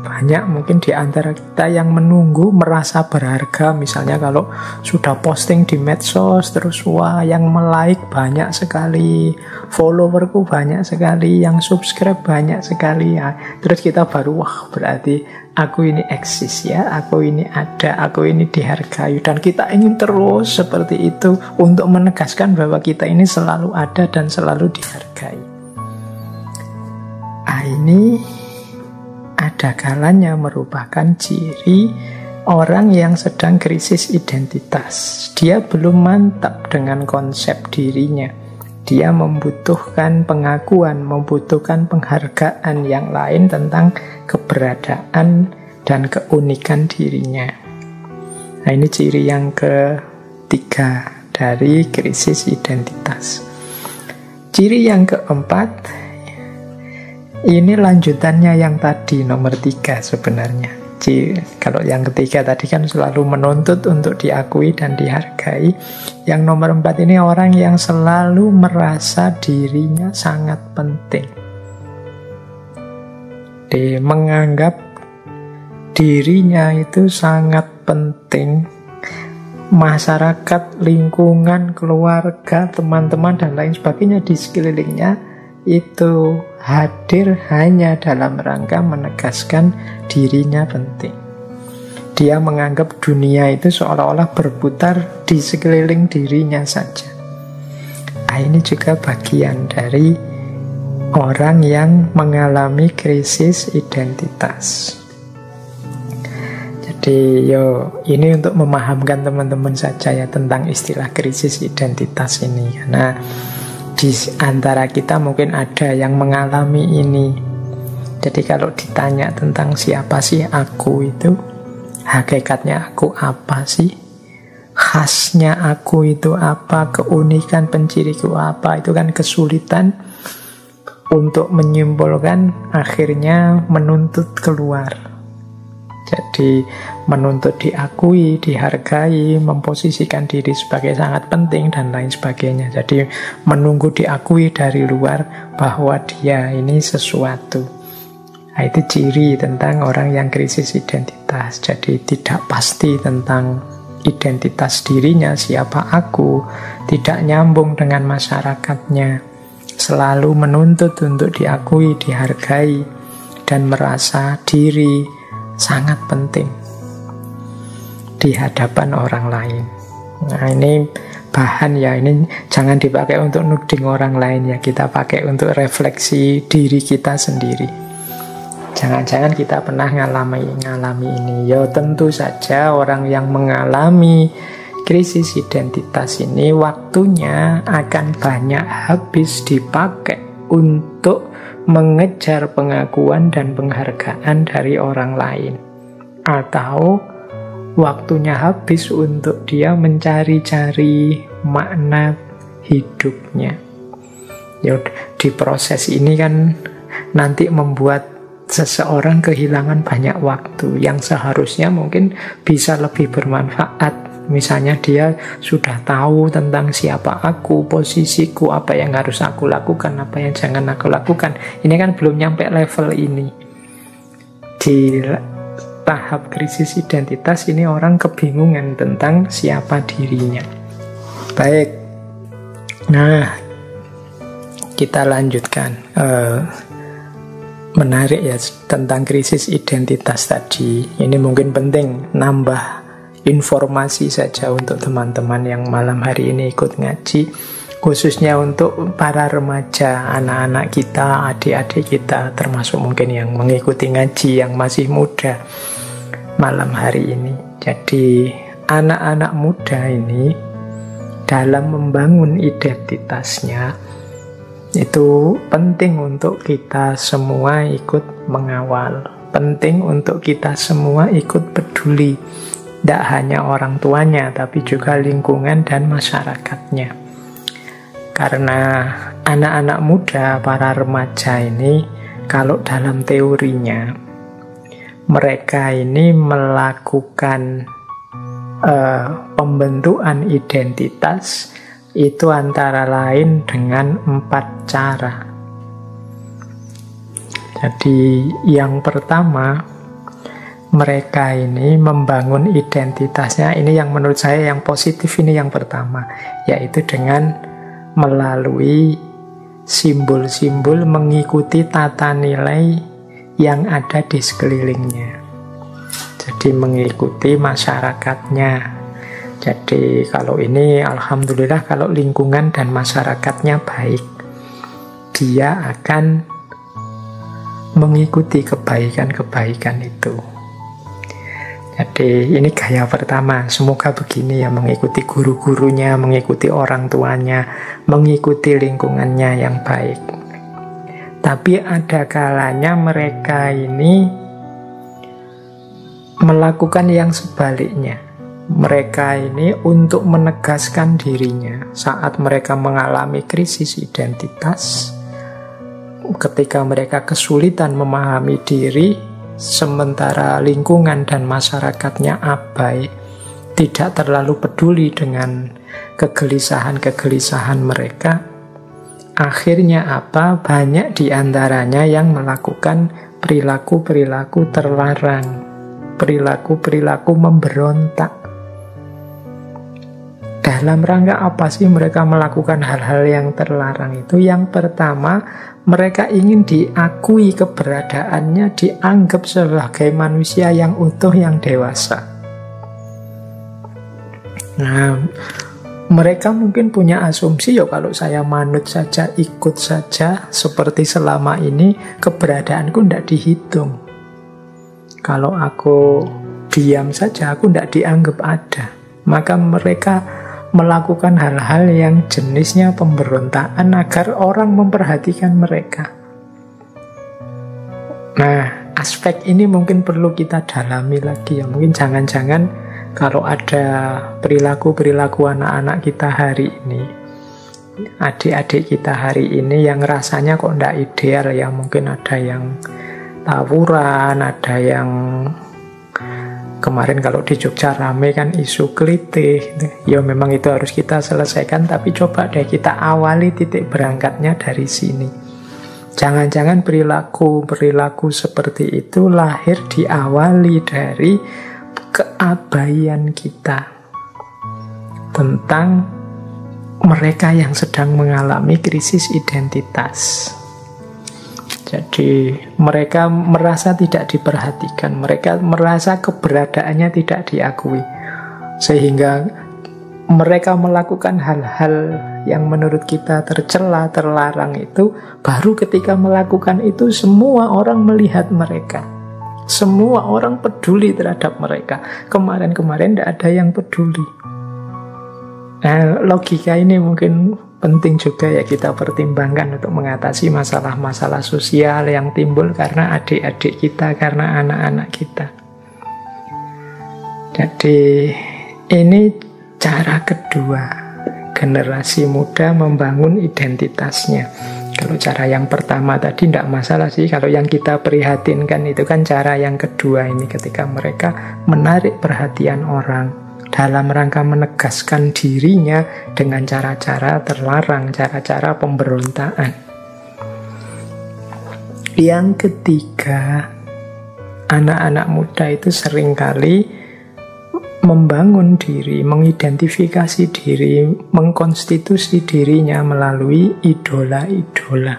di antara kita yang menunggu merasa berharga. Misalnya kalau sudah posting di medsos, terus wah yang like banyak sekali, followerku banyak sekali, yang subscribe banyak sekali ya. Terus kita baru wah berarti aku ini eksis ya, aku ini ada, aku ini dihargai. Dan kita ingin terus seperti itu untuk menegaskan bahwa kita ini selalu ada dan selalu dihargai. Ini ada kalanya merupakan ciri orang yang sedang krisis identitas. Dia belum mantap dengan konsep dirinya. Dia membutuhkan pengakuan, membutuhkan penghargaan yang lain tentang keberadaan dan keunikan dirinya. Nah, ini ciri yang ketiga dari krisis identitas. Ciri yang keempat, ini lanjutannya yang tadi, nomor 3 sebenarnya. Kalau yang ketiga tadi kan selalu menuntut untuk diakui dan dihargai. Yang nomor 4 ini orang yang selalu merasa dirinya sangat penting. Dia menganggap dirinya itu sangat penting. Masyarakat, lingkungan, keluarga, teman-teman, dan lain sebagainya di sekelilingnya itu hadir hanya dalam rangka menegaskan dirinya penting. Dia menganggap dunia itu seolah-olah berputar di sekeliling dirinya saja. Ini juga bagian dari orang yang mengalami krisis identitas. Jadi ini untuk memahamkan teman-teman saja ya tentang istilah krisis identitas ini. Karena di antara kita mungkin ada yang mengalami ini. Jadi kalau ditanya tentang siapa sih aku itu, hakikatnya aku apa sih, khasnya aku itu apa, keunikan penciriku apa, itu kan kesulitan untuk menyimpulkan, akhirnya menuntut keluar. Jadi menuntut diakui, dihargai, memposisikan diri sebagai sangat penting dan lain sebagainya. Jadi menunggu diakui dari luar bahwa dia ini sesuatu. Nah, itu ciri tentang orang yang krisis identitas. Jadi tidak pasti tentang identitas dirinya, siapa aku, tidak nyambung dengan masyarakatnya, selalu menuntut untuk diakui, dihargai, dan merasa diri sangat penting di hadapan orang lain. Nah, ini bahan ya, ini jangan dipakai untuk nuding orang lain ya, kita pakai untuk refleksi diri kita sendiri. Jangan-jangan kita pernah ngalami ini. Ya tentu saja orang yang mengalami krisis identitas ini waktunya akan banyak habis dipakai untuk mengejar pengakuan dan penghargaan dari orang lain. Atau waktunya habis untuk dia mencari-cari makna hidupnya. Ya, di proses ini kan nanti membuat seseorang kehilangan banyak waktu yang seharusnya mungkin bisa lebih bermanfaat. Misalnya dia sudah tahu tentang siapa aku, posisiku, apa yang harus aku lakukan, apa yang jangan aku lakukan. Ini kan belum nyampe level ini. Di tahap krisis identitas ini orang kebingungan tentang siapa dirinya. Baik, nah kita lanjutkan. Menarik ya tentang krisis identitas tadi. Ini mungkin penting nambah informasi saja untuk teman-teman yang malam hari ini ikut ngaji, khususnya untuk para remaja, anak-anak kita, adik-adik kita, termasuk mungkin yang mengikuti ngaji yang masih muda malam hari ini. Jadi anak-anak muda ini dalam membangun identitasnya itu penting untuk kita semua ikut mengawal, penting untuk kita semua ikut peduli. Tidak hanya orang tuanya, tapi juga lingkungan dan masyarakatnya. Karena anak-anak muda, para remaja ini, kalau dalam teorinya, mereka ini melakukan pembentukan identitas itu antara lain dengan 4 cara. Jadi yang pertama, mereka ini membangun identitasnya, ini yang menurut saya yang positif, ini yang pertama, yaitu dengan melalui simbol-simbol mengikuti tata nilai yang ada di sekelilingnya. Jadi mengikuti masyarakatnya. Jadi kalau ini alhamdulillah kalau lingkungan dan masyarakatnya baik, dia akan mengikuti kebaikan-kebaikan itu. Jadi ini gaya pertama, semoga begini ya, mengikuti guru-gurunya, mengikuti orang tuanya, mengikuti lingkungannya yang baik. Tapi ada kalanya mereka ini melakukan yang sebaliknya. Mereka ini untuk menegaskan dirinya saat mereka mengalami krisis identitas, ketika mereka kesulitan memahami diri, sementara lingkungan dan masyarakatnya abai, tidak terlalu peduli dengan kegelisahan-kegelisahan mereka. Akhirnya apa? Banyak diantaranya yang melakukan perilaku-perilaku terlarang, perilaku-perilaku memberontak. Dalam rangka apa sih mereka melakukan hal-hal yang terlarang itu? Yang pertama, mereka ingin diakui keberadaannya, dianggap sebagai manusia yang utuh, yang dewasa. Nah, mereka mungkin punya asumsi, ya kalau saya manut saja, ikut saja, seperti selama ini, keberadaanku tidak dihitung. Kalau aku diam saja, aku tidak dianggap ada. Maka mereka melakukan hal-hal yang jenisnya pemberontakan agar orang memperhatikan mereka. Nah, aspek ini mungkin perlu kita dalami lagi ya. Mungkin jangan-jangan kalau ada perilaku-perilaku anak-anak kita hari ini, adik-adik kita hari ini yang rasanya kok tidak ideal ya. Mungkin ada yang tawuran, ada yang kemarin kalau di Jogja rame kan isu kelitih. Ya memang itu harus kita selesaikan, tapi coba deh kita awali titik berangkatnya dari sini. Jangan-jangan perilaku seperti itu lahir diawali dari keabaian kita tentang mereka yang sedang mengalami krisis identitas. Jadi mereka merasa tidak diperhatikan, mereka merasa keberadaannya tidak diakui, sehingga mereka melakukan hal-hal yang menurut kita tercela, terlarang itu, baru ketika melakukan itu semua orang melihat mereka. Semua orang peduli terhadap mereka. Kemarin-kemarin tidak ada yang peduli. Nah, logika ini mungkin penting juga ya kita pertimbangkan untuk mengatasi masalah-masalah sosial yang timbul karena adik-adik kita, karena anak-anak kita. Jadi ini cara kedua generasi muda membangun identitasnya. Kalau cara yang pertama tadi tidak masalah sih. Kalau yang kita prihatinkan itu kan cara yang kedua ini, ketika mereka menarik perhatian orang dalam rangka menegaskan dirinya dengan cara-cara terlarang, cara-cara pemberontakan. Yang ketiga, anak-anak muda itu seringkali membangun diri, mengidentifikasi diri, mengkonstitusi dirinya melalui idola-idola.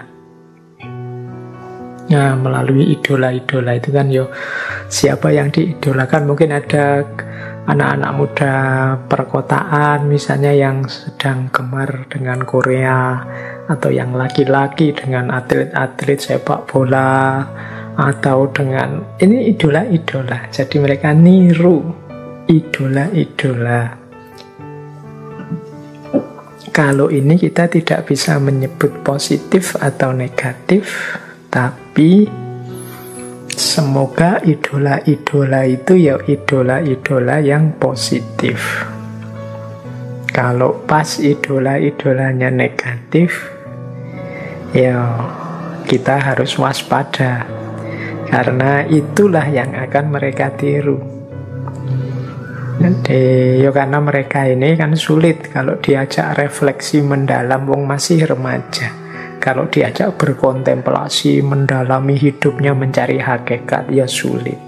Nah, melalui idola-idola itu kan siapa yang diidolakan. Mungkin ada anak-anak muda perkotaan misalnya yang sedang gemar dengan Korea, atau yang laki-laki dengan atlet-atlet sepak bola, atau dengan ini idola-idola. Jadi mereka niru idola-idola. Kalau ini kita tidak bisa menyebut positif atau negatif, tapi semoga idola-idola itu ya idola-idola yang positif. Kalau pas idola-idolanya negatif, ya kita harus waspada, karena itulah yang akan mereka tiru. Jadi karena mereka ini kan sulit kalau diajak refleksi mendalam, wong masih remaja. Kalau diajak berkontemplasi, mendalami hidupnya, mencari hakikat, ya sulit.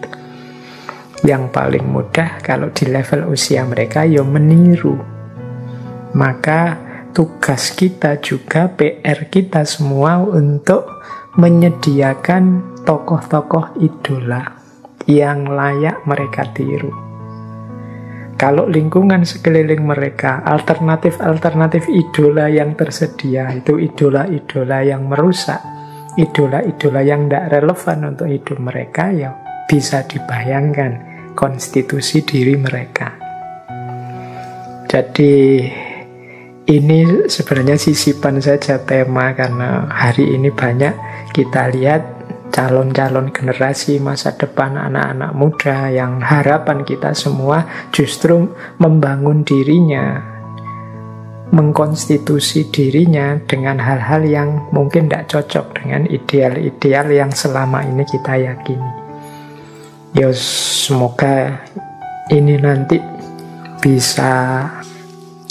Yang paling mudah kalau di level usia mereka ya meniru. Maka tugas kita juga, PR kita semua untuk menyediakan tokoh-tokoh idola yang layak mereka tiru. Kalau lingkungan sekeliling mereka, alternatif-alternatif idola yang tersedia, itu idola-idola yang merusak, idola-idola yang tidak relevan untuk hidup mereka, ya bisa dibayangkan konstitusi diri mereka. Jadi ini sebenarnya sisipan saja tema, karena hari ini banyak kita lihat calon-calon generasi masa depan anak-anak muda yang harapan kita semua justru membangun dirinya, mengkonstitusi dirinya dengan hal-hal yang mungkin tidak cocok dengan ideal-ideal yang selama ini kita yakini. Ya semoga ini nanti bisa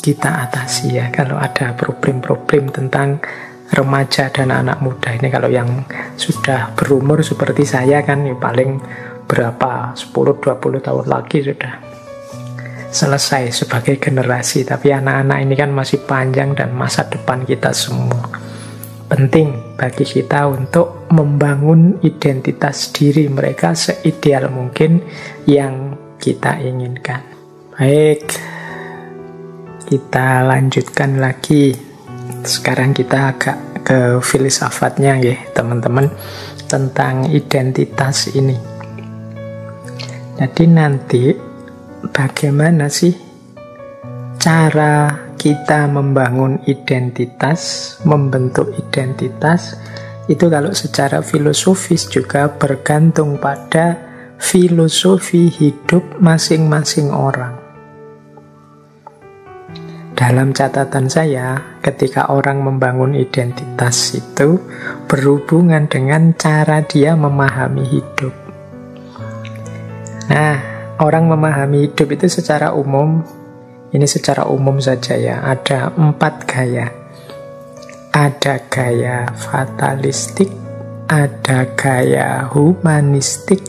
kita atasi ya, kalau ada problem-problem tentang remaja dan anak muda ini. Kalau yang sudah berumur seperti saya kan ya paling berapa 10-20 tahun lagi sudah selesai sebagai generasi. Tapi anak-anak ini kan masih panjang dan masa depan kita semua. Penting bagi kita untuk membangun identitas diri mereka seideal mungkin yang kita inginkan. Baik, kita lanjutkan lagi. Sekarang kita agak ke filsafatnya ya teman-teman, tentang identitas ini. Jadi nanti bagaimana sih cara kita membangun identitas, membentuk identitas, itu kalau secara filosofis juga bergantung pada filosofi hidup masing-masing orang. Dalam catatan saya, ketika orang membangun identitas itu berhubungan dengan cara dia memahami hidup. Nah, orang memahami hidup itu secara umum, ini secara umum saja ya, ada 4 gaya. Ada gaya fatalistik, ada gaya humanistik,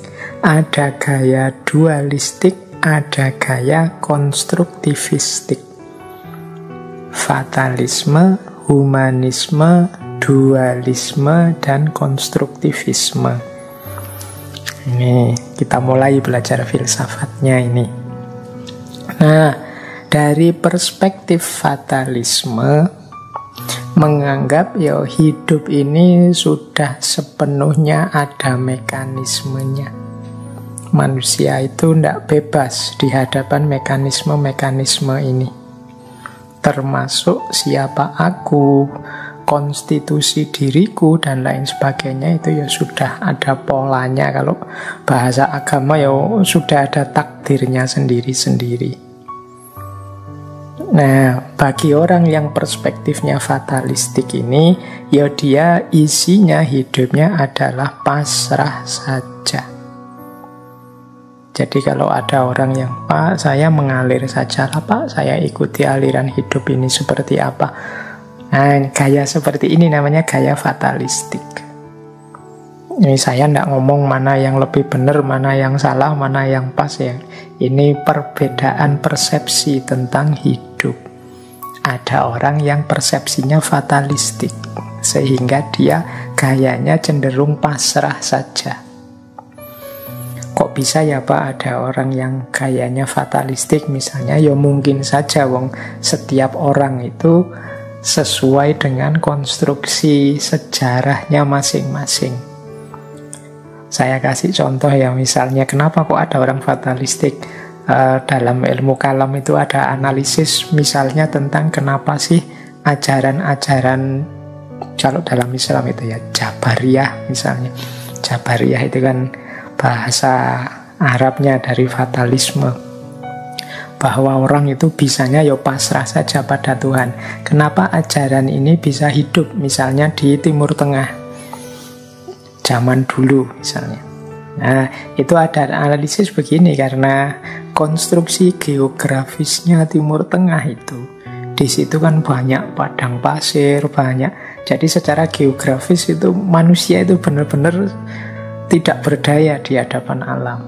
ada gaya dualistik, ada gaya konstruktivistik. Fatalisme, humanisme, dualisme, dan konstruktivisme. Ini kita mulai belajar filsafatnya ini. Nah, Dari perspektif fatalisme, menganggap ya hidup ini sudah sepenuhnya ada mekanismenya. Manusia itu tidak bebas di hadapan mekanisme-mekanisme ini. Termasuk siapa aku, konstitusi diriku, dan lain sebagainya, itu ya sudah ada polanya. Kalau bahasa agama ya sudah ada takdirnya sendiri-sendiri. Nah, bagi orang yang perspektifnya fatalistik ini, ya dia isinya hidupnya adalah pasrah saja. Jadi kalau ada orang yang, Pak, saya mengalir saja lah Pak, saya ikuti aliran hidup ini seperti apa. Nah, gaya seperti ini namanya gaya fatalistik. Ini saya tidak ngomong mana yang lebih benar, mana yang salah, mana yang pas ya. Ini perbedaan persepsi tentang hidup. Ada orang yang persepsinya fatalistik, sehingga dia gayanya cenderung pasrah saja. Kok bisa ya Pak ada orang yang gayanya fatalistik misalnya? Ya mungkin saja wong setiap orang itu sesuai dengan konstruksi sejarahnya masing-masing. Saya kasih contoh ya, misalnya kenapa kok ada orang fatalistik. Dalam ilmu kalam itu ada analisis misalnya tentang kenapa sih ajaran-ajaran, kalau dalam Islam itu ya Jabariyah misalnya. Jabariyah itu kan bahasa Arabnya dari fatalisme, bahwa orang itu bisanya ya pasrah saja pada Tuhan. Kenapa ajaran ini bisa hidup misalnya di Timur Tengah zaman dulu misalnya. Nah, itu ada analisis begini, karena konstruksi geografisnya Timur Tengah itu, di situ kan banyak padang pasir, banyak. Jadi secara geografis itu manusia itu benar-benar tidak berdaya di hadapan alam.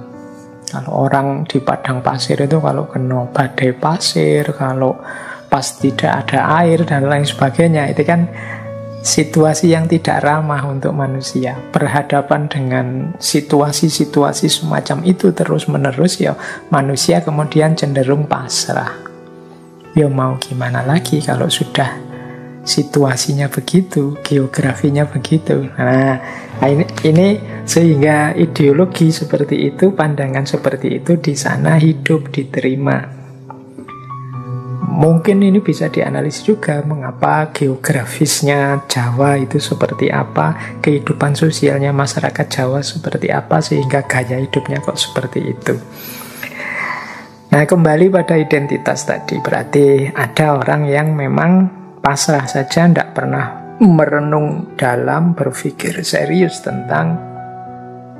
Kalau orang di padang pasir itu kalau kena badai pasir, kalau pas tidak ada air dan lain sebagainya, itu kan situasi yang tidak ramah untuk manusia. Berhadapan dengan situasi-situasi semacam itu terus-menerus, ya manusia kemudian cenderung pasrah. Ya mau gimana lagi kalau sudah situasinya begitu, geografinya begitu. Nah, ini sehingga ideologi seperti itu, pandangan seperti itu di sana hidup, diterima. Mungkin ini bisa dianalisis juga mengapa geografisnya Jawa itu seperti apa, kehidupan sosialnya masyarakat Jawa seperti apa, sehingga gaya hidupnya kok seperti itu. Nah, kembali pada identitas tadi, berarti ada orang yang memang pasrah saja, tidak pernah merenung dalam, berpikir serius tentang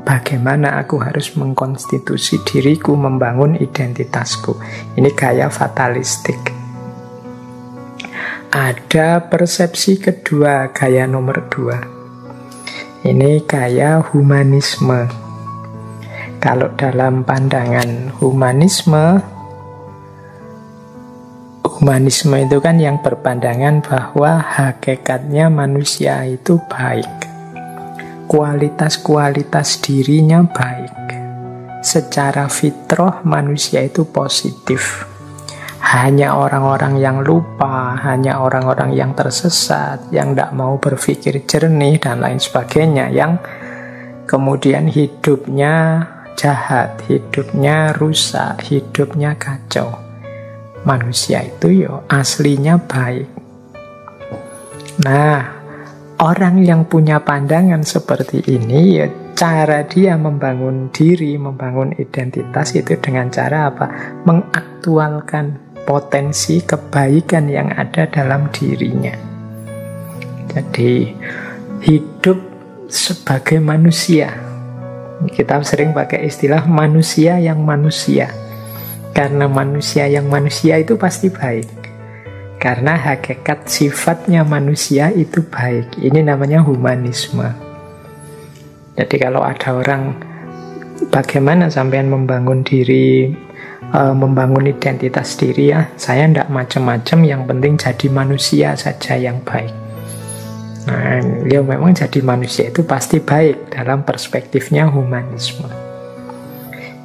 bagaimana aku harus mengkonstitusi diriku, membangun identitasku. Ini gaya fatalistik. Ada persepsi kedua, gaya nomor 2. Ini gaya humanisme. Kalau dalam pandangan humanisme itu kan yang berpandangan bahwa hakikatnya manusia itu baik. Kualitas-kualitas dirinya baik. Secara fitrah manusia itu positif. Hanya orang-orang yang lupa, hanya orang-orang yang tersesat, yang tidak mau berpikir jernih dan lain sebagainya, yang kemudian hidupnya jahat, hidupnya rusak, hidupnya kacau. Manusia itu ya aslinya baik. Nah, orang yang punya pandangan seperti ini, ya cara dia membangun diri, membangun identitas itu dengan cara apa? Mengaktualkan potensi kebaikan yang ada dalam dirinya. Jadi hidup sebagai manusia. Kita sering pakai istilah manusia yang manusia. Karena manusia yang manusia itu pasti baik. Karena hakikat sifatnya manusia itu baik. Ini namanya humanisme. Jadi kalau ada orang, bagaimana sampean membangun diri, membangun identitas diri, ya saya tidak macam-macam, yang penting jadi manusia saja yang baik. Nah, ya memang jadi manusia itu pasti baik dalam perspektifnya humanisme.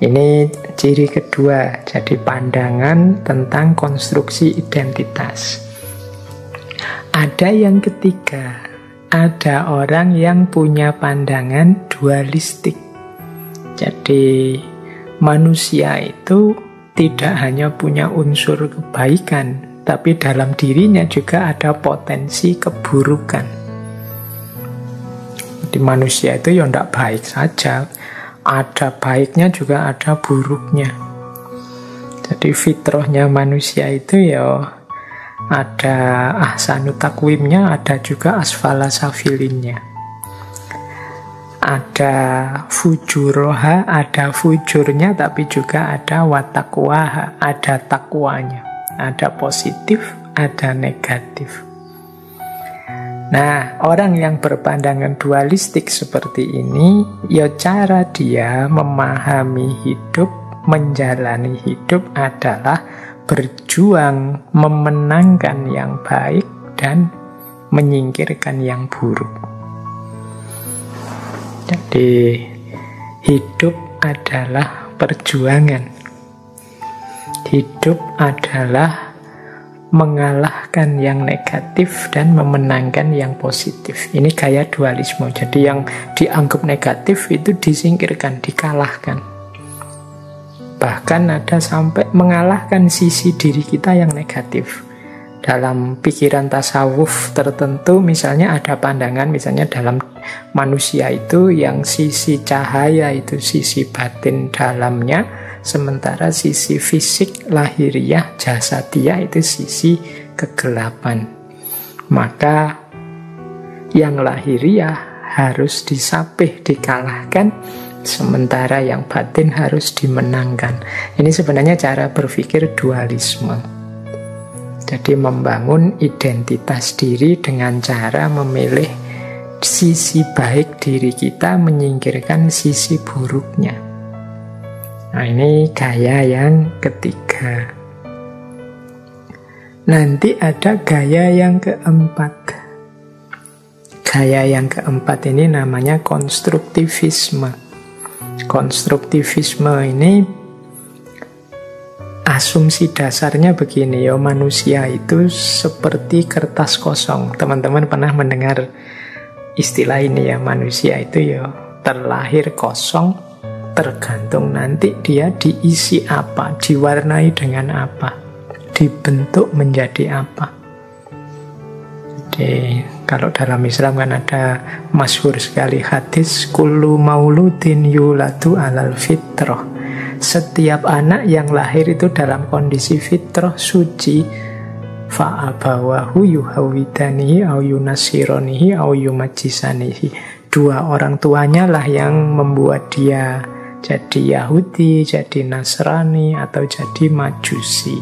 Ini ciri kedua, jadi pandangan tentang konstruksi identitas. Ada yang ketiga, ada orang yang punya pandangan dualistik. Jadi manusia itu tidak hanya punya unsur kebaikan, tapi dalam dirinya juga ada potensi keburukan. Jadi manusia itu ya tidak baik saja, ada baiknya juga ada buruknya. Jadi fitrahnya manusia itu ya ada ahsanu takwimnya, ada juga asfala safilinnya. Ada fujuroha, ada fujurnya, tapi juga ada watakwaha, ada takwanya. Ada positif, ada negatif. Nah, orang yang berpandangan dualistik seperti ini, ya cara dia memahami hidup, menjalani hidup adalah berjuang memenangkan yang baik dan menyingkirkan yang buruk. Jadi, hidup adalah perjuangan. Hidup adalah mengalahkan yang negatif dan memenangkan yang positif. Ini gaya dualisme. Jadi yang dianggap negatif itu disingkirkan, dikalahkan. Bahkan ada sampai mengalahkan sisi diri kita yang negatif. Dalam pikiran tasawuf tertentu, misalnya ada pandangan, misalnya dalam manusia itu yang sisi cahaya itu sisi batin dalamnya, sementara sisi fisik, lahiriah, jasadiah itu sisi kegelapan. Maka yang lahiriah harus disapih, dikalahkan, sementara yang batin harus dimenangkan. Ini sebenarnya cara berpikir dualisme. Jadi membangun identitas diri dengan cara memilih sisi baik diri kita, menyingkirkan sisi buruknya. Nah, ini gaya yang ketiga. Nanti ada gaya yang keempat. Gaya yang keempat ini namanya konstruktivisme. Konstruktivisme ini asumsi dasarnya begini, ya, manusia itu seperti kertas kosong. Teman-teman pernah mendengar istilah ini ya, manusia itu ya terlahir kosong, tergantung nanti dia diisi apa, diwarnai dengan apa, dibentuk menjadi apa. Jadi kalau dalam Islam kan ada masyhur sekali hadis, kullu mauludin yuladu alal fitrah. Setiap anak yang lahir itu dalam kondisi fitrah suci, fa'abawahu yuhawidanihi au yunasironihi au yumajisanihi. Dua orang tuanya lah yang membuat dia jadi Yahudi, jadi Nasrani, atau jadi Majusi.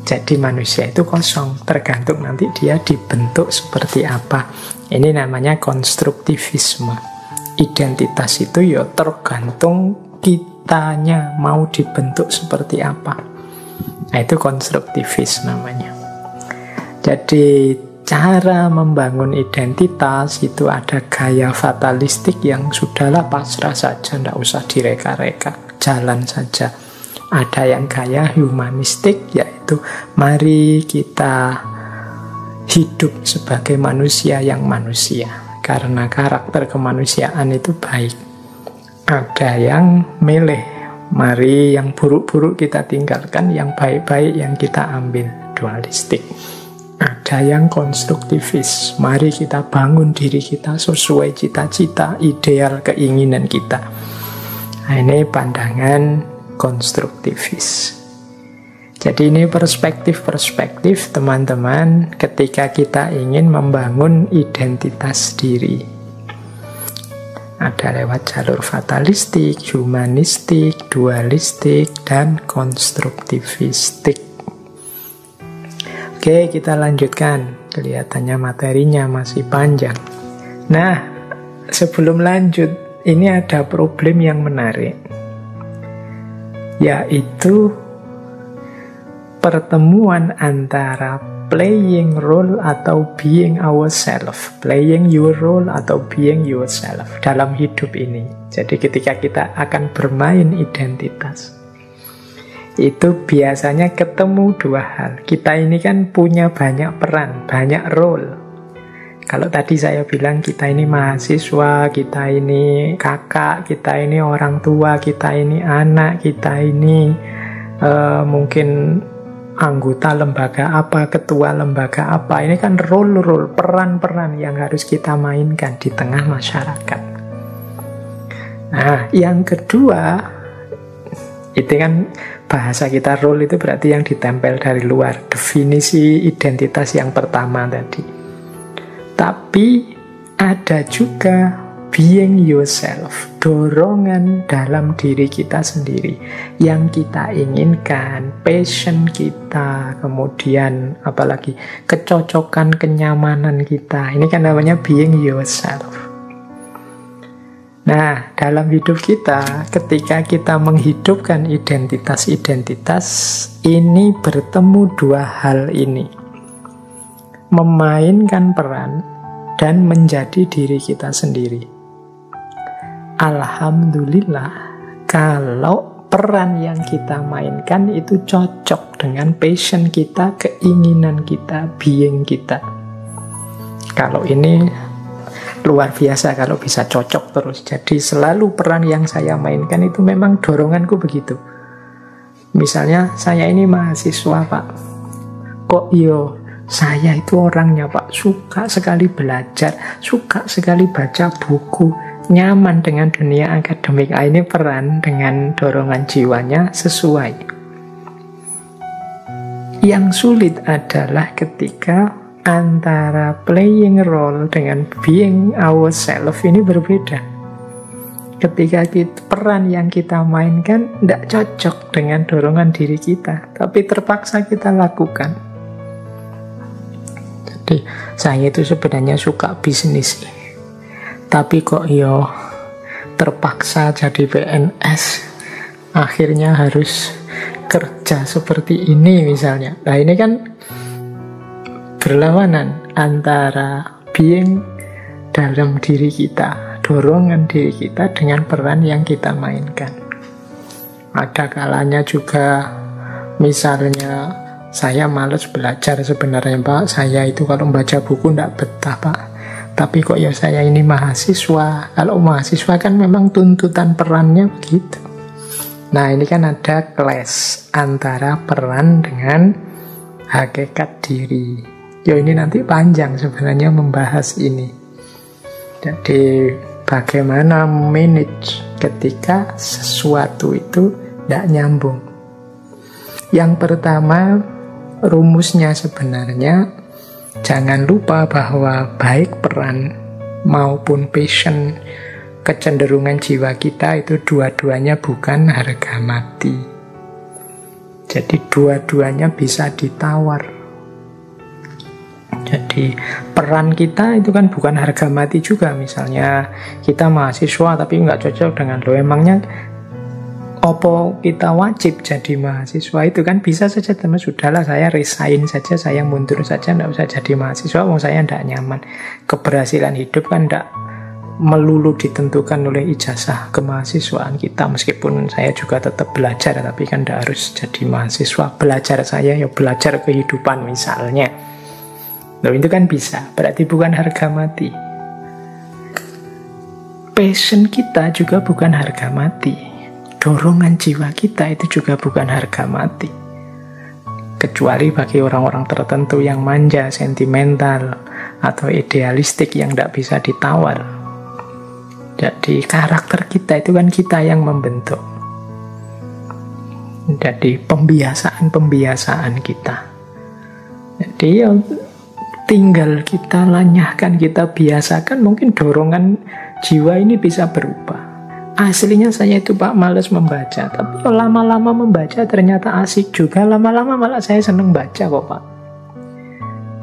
Jadi manusia itu kosong, tergantung nanti dia dibentuk seperti apa. Ini namanya konstruktivisme. Identitas itu ya tergantung kitanya mau dibentuk seperti apa. Nah, itu konstruktivis namanya. Jadi cara membangun identitas itu ada gaya fatalistik yang sudahlah pasrah saja, tidak usah direka-reka, jalan saja. Ada yang gaya humanistik, yaitu mari kita hidup sebagai manusia yang manusia, karena karakter kemanusiaan itu baik. Ada yang milih, mari yang buruk-buruk kita tinggalkan, yang baik-baik yang kita ambil, dualistik. Ada yang konstruktivis, mari kita bangun diri kita sesuai cita-cita, ideal, keinginan kita. Nah, ini pandangan konstruktivis. Jadi ini perspektif-perspektif teman-teman ketika kita ingin membangun identitas diri. Ada lewat jalur fatalistik, humanistik, dualistik, dan konstruktivistik. Oke, kita lanjutkan. Kelihatannya materinya masih panjang. Nah, sebelum lanjut, ini ada problem yang menarik, yaitu pertemuan antara playing role atau being ourselves, playing your role atau being yourself dalam hidup ini. Jadi ketika kita akan bermain identitas, itu biasanya ketemu dua hal. Kita ini kan punya banyak peran, banyak role. Kalau tadi saya bilang kita ini mahasiswa, kita ini kakak, kita ini orang tua, kita ini anak, kita ini mungkin anggota lembaga apa, ketua lembaga apa. Ini kan role-role, peran-peran yang harus kita mainkan di tengah masyarakat. Nah, yang kedua, itu kan bahasa kita role itu berarti yang ditempel dari luar. Definisi identitas yang pertama tadi. Tapi ada juga being yourself, dorongan dalam diri kita sendiri yang kita inginkan, passion kita, kemudian apalagi kecocokan, kenyamanan kita. Ini kan namanya being yourself. Nah, dalam hidup kita, ketika kita menghidupkan identitas-identitas, ini bertemu dua hal ini. Memainkan peran dan menjadi diri kita sendiri. Alhamdulillah, kalau peran yang kita mainkan itu cocok dengan passion kita, keinginan kita, being kita. Kalau ini luar biasa kalau bisa cocok terus. Jadi selalu peran yang saya mainkan itu memang doronganku begitu. Misalnya saya ini mahasiswa, Pak. Kok saya itu orangnya, Pak, suka sekali belajar, suka sekali baca buku, nyaman dengan dunia akademik. Ini peran dengan dorongan jiwanya sesuai. Yang sulit adalah ketika antara playing role dengan being ourselves ini berbeda. Ketika peran yang kita mainkan tidak cocok dengan dorongan diri kita, tapi terpaksa kita lakukan. Jadi saya itu sebenarnya suka bisnis, tapi kok terpaksa jadi PNS, akhirnya harus kerja seperti ini misalnya. Nah, ini kan berlawanan antara being dalam diri kita, dorongan diri kita dengan peran yang kita mainkan. Ada kalanya juga misalnya saya malas belajar sebenarnya, Pak. Saya itu kalau membaca buku tidak betah, Pak. Tapi kok saya ini mahasiswa. Kalau mahasiswa kan memang tuntutan perannya begitu. Nah, ini kan ada clash antara peran dengan hakikat diri. Ini nanti panjang sebenarnya membahas ini. Jadi bagaimana manage ketika sesuatu itu tidak nyambung. Yang pertama, rumusnya sebenarnya jangan lupa bahwa baik peran maupun passion, kecenderungan jiwa kita itu dua-duanya bukan harga mati. Jadi dua-duanya bisa ditawar. Jadi peran kita itu kan bukan harga mati juga. Misalnya kita mahasiswa tapi nggak cocok dengan emangnya opo kita wajib jadi mahasiswa? Itu kan bisa saja teman, sudahlah saya resign saja, saya mundur saja, nggak usah jadi mahasiswa, saya nggak nyaman. Keberhasilan hidup kan nggak melulu ditentukan oleh ijazah kemahasiswaan kita. Meskipun saya juga tetap belajar, tapi kan nggak harus jadi mahasiswa. Belajar saya belajar kehidupan misalnya. Loh, itu kan bisa, berarti bukan harga mati. Passion kita juga bukan harga mati. Dorongan jiwa kita itu juga bukan harga mati. Kecuali bagi orang-orang tertentu yang manja, sentimental, atau idealistik yang tidak bisa ditawar. Jadi karakter kita itu kan kita yang membentuk. Jadi pembiasaan-pembiasaan kita. Jadi tinggal kita lanyahkan, kita biasakan, mungkin dorongan jiwa ini bisa berubah. Aslinya saya itu, Pak, malas membaca, tapi lama-lama membaca ternyata asik juga. Lama-lama malah saya senang baca kok, Pak.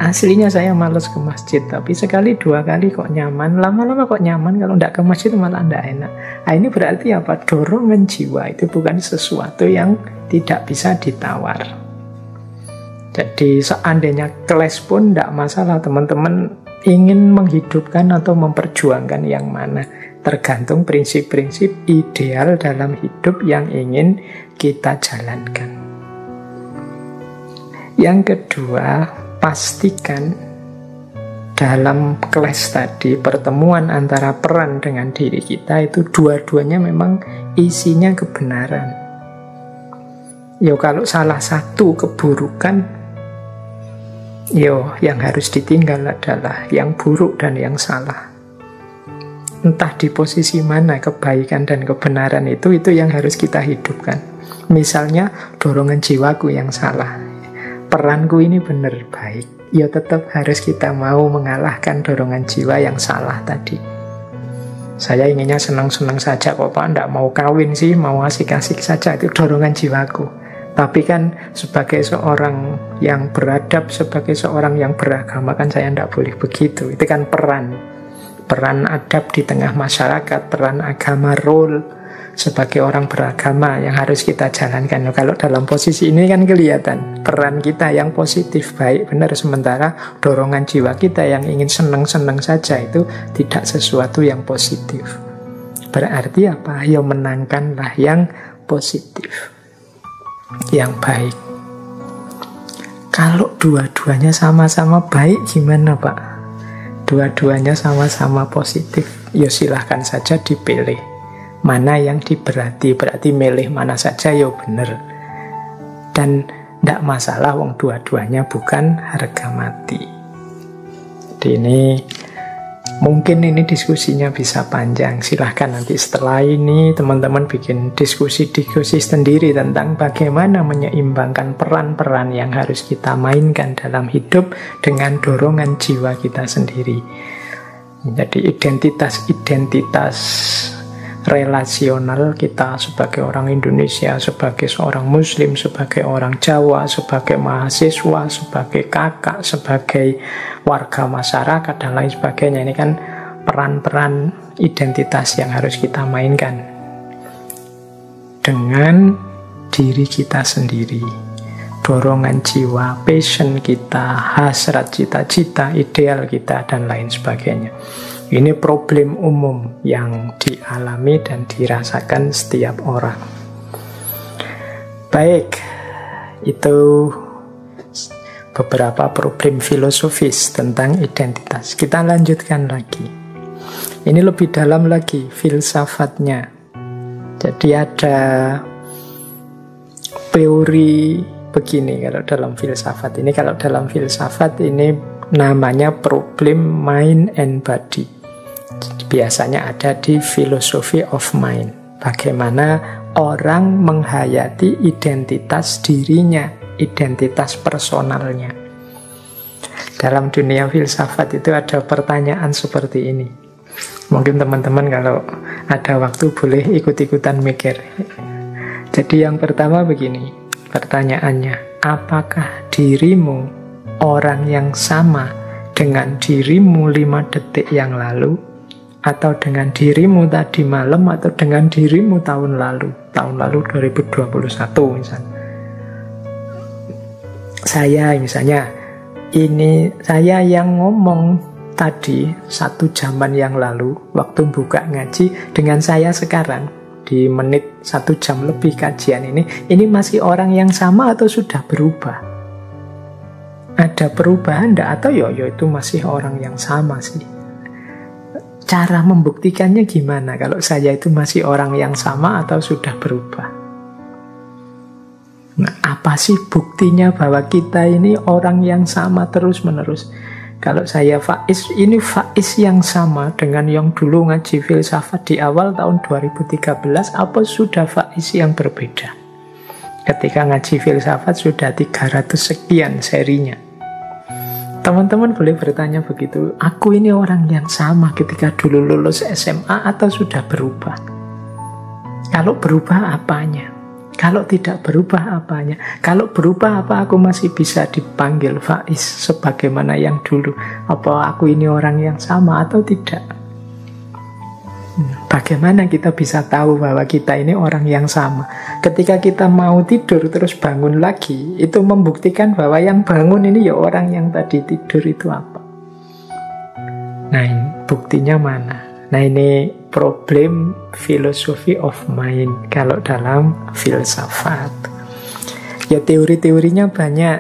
Aslinya saya malas ke masjid, tapi sekali dua kali kok nyaman. Lama-lama kok nyaman, kalau tidak ke masjid malah tidak enak. Nah, ini berarti apa? Dorongan jiwa itu bukan sesuatu yang tidak bisa ditawar. Jadi seandainya kelas pun tidak masalah, teman-teman ingin menghidupkan atau memperjuangkan yang mana. Tergantung prinsip-prinsip ideal dalam hidup yang ingin kita jalankan. Yang kedua, pastikan dalam kelas tadi, pertemuan antara peran dengan diri kita itu dua-duanya memang isinya kebenaran. Yo, kalau salah satu keburukan, yang harus ditinggal adalah yang buruk dan yang salah. Entah di posisi mana kebaikan dan kebenaran itu yang harus kita hidupkan. Misalnya dorongan jiwaku yang salah, peranku ini benar baik, ya tetap harus kita mau mengalahkan dorongan jiwa yang salah tadi. Saya inginnya senang-senang saja kok Pak, tidak mau kawin sih, mau asik-asik saja, itu dorongan jiwaku. Tapi kan sebagai seorang yang beradab, sebagai seorang yang beragama kan saya tidak boleh begitu. Itu kan peran adab di tengah masyarakat, peran agama, role sebagai orang beragama yang harus kita jalankan. Kalau dalam posisi ini kan kelihatan peran kita yang positif, baik, benar, sementara dorongan jiwa kita yang ingin senang-senang saja itu tidak sesuatu yang positif. Berarti apa? Ya menangkanlah yang positif, yang baik. Kalau dua-duanya sama-sama baik gimana Pak? Dua-duanya sama-sama positif, ya silahkan saja dipilih mana yang berarti milih mana saja ya benar. Dan tidak masalah wong dua-duanya bukan harga mati. Jadi ini mungkin diskusinya bisa panjang. Silahkan nanti setelah ini teman-teman bikin diskusi sendiri tentang bagaimana menyeimbangkan peran-peran yang harus kita mainkan dalam hidup dengan dorongan jiwa kita sendiri. Jadi identitas relasional kita sebagai orang Indonesia, sebagai seorang Muslim, sebagai orang Jawa, sebagai mahasiswa, sebagai kakak, sebagai warga masyarakat, dan lain sebagainya. Ini kan peran-peran identitas yang harus kita mainkan dengan diri kita sendiri. Dorongan jiwa, passion kita, hasrat cita-cita, ideal kita, dan lain sebagainya. Ini problem umum yang dialami dan dirasakan setiap orang. Baik, itu beberapa problem filosofis tentang identitas. Kita lanjutkan lagi. Ini lebih dalam lagi filsafatnya. Jadi ada teori begini kalau dalam filsafat ini. Kalau dalam filsafat ini namanya problem mind and body. Biasanya ada di philosophy of mind. Bagaimana orang menghayati identitas dirinya, identitas personalnya. Dalam dunia filsafat itu ada pertanyaan seperti ini. Mungkin teman-teman kalau ada waktu boleh ikut-ikutan mikir. Jadi yang pertama begini, pertanyaannya, apakah dirimu orang yang sama dengan dirimu 5 detik yang lalu? Atau dengan dirimu tadi malam, atau dengan dirimu tahun lalu 2021 misalnya. Saya yang ngomong tadi 1 jaman yang lalu waktu buka ngaji, dengan saya sekarang di menit 1 jam lebih kajian ini masih orang yang sama atau sudah berubah? Ada perubahan enggak? Atau yo itu masih orang yang sama sih? Cara membuktikannya gimana kalau saya itu masih orang yang sama atau sudah berubah? Nah, apa sih buktinya bahwa kita ini orang yang sama terus-menerus? Kalau saya Faiz, ini Faiz yang sama dengan yang dulu ngaji filsafat di awal tahun 2013, apa sudah Faiz yang berbeda? Ketika ngaji filsafat sudah 300 sekian serinya. Teman-teman boleh bertanya begitu, aku ini orang yang sama ketika dulu lulus SMA atau sudah berubah? Kalau berubah apanya? Kalau tidak berubah apanya? Kalau berubah apa aku masih bisa dipanggil Faiz sebagaimana yang dulu? Apa aku ini orang yang sama atau tidak? Bagaimana kita bisa tahu bahwa kita ini orang yang sama? Ketika kita mau tidur terus bangun lagi, itu membuktikan bahwa yang bangun ini ya orang yang tadi tidur itu apa? Nah, ini buktinya mana? Nah, ini problem philosophy of mind kalau dalam filsafat. Ya teori-teorinya banyak.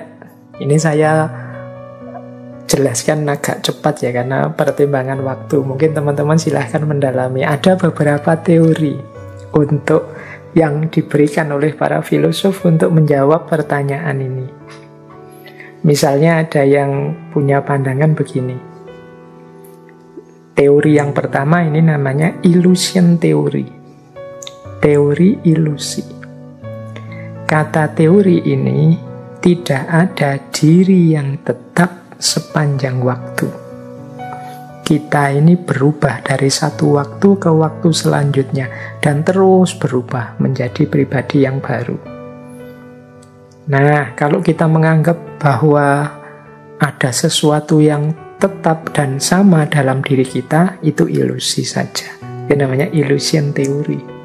Ini saya jelaskan agak cepat ya karena pertimbangan waktu. Mungkin teman-teman silahkan mendalami. Ada beberapa teori untuk yang diberikan oleh para filosof untuk menjawab pertanyaan ini. Misalnya ada yang punya pandangan begini. Teori yang pertama ini namanya illusion theory. Teori ilusi. Kata teori ini tidak ada diri yang tetap sepanjang waktu. Kita ini berubah dari satu waktu ke waktu selanjutnya dan terus berubah menjadi pribadi yang baru. Nah, kalau kita menganggap bahwa ada sesuatu yang tetap dan sama dalam diri kita, itu ilusi saja. Itu namanya illusion theory.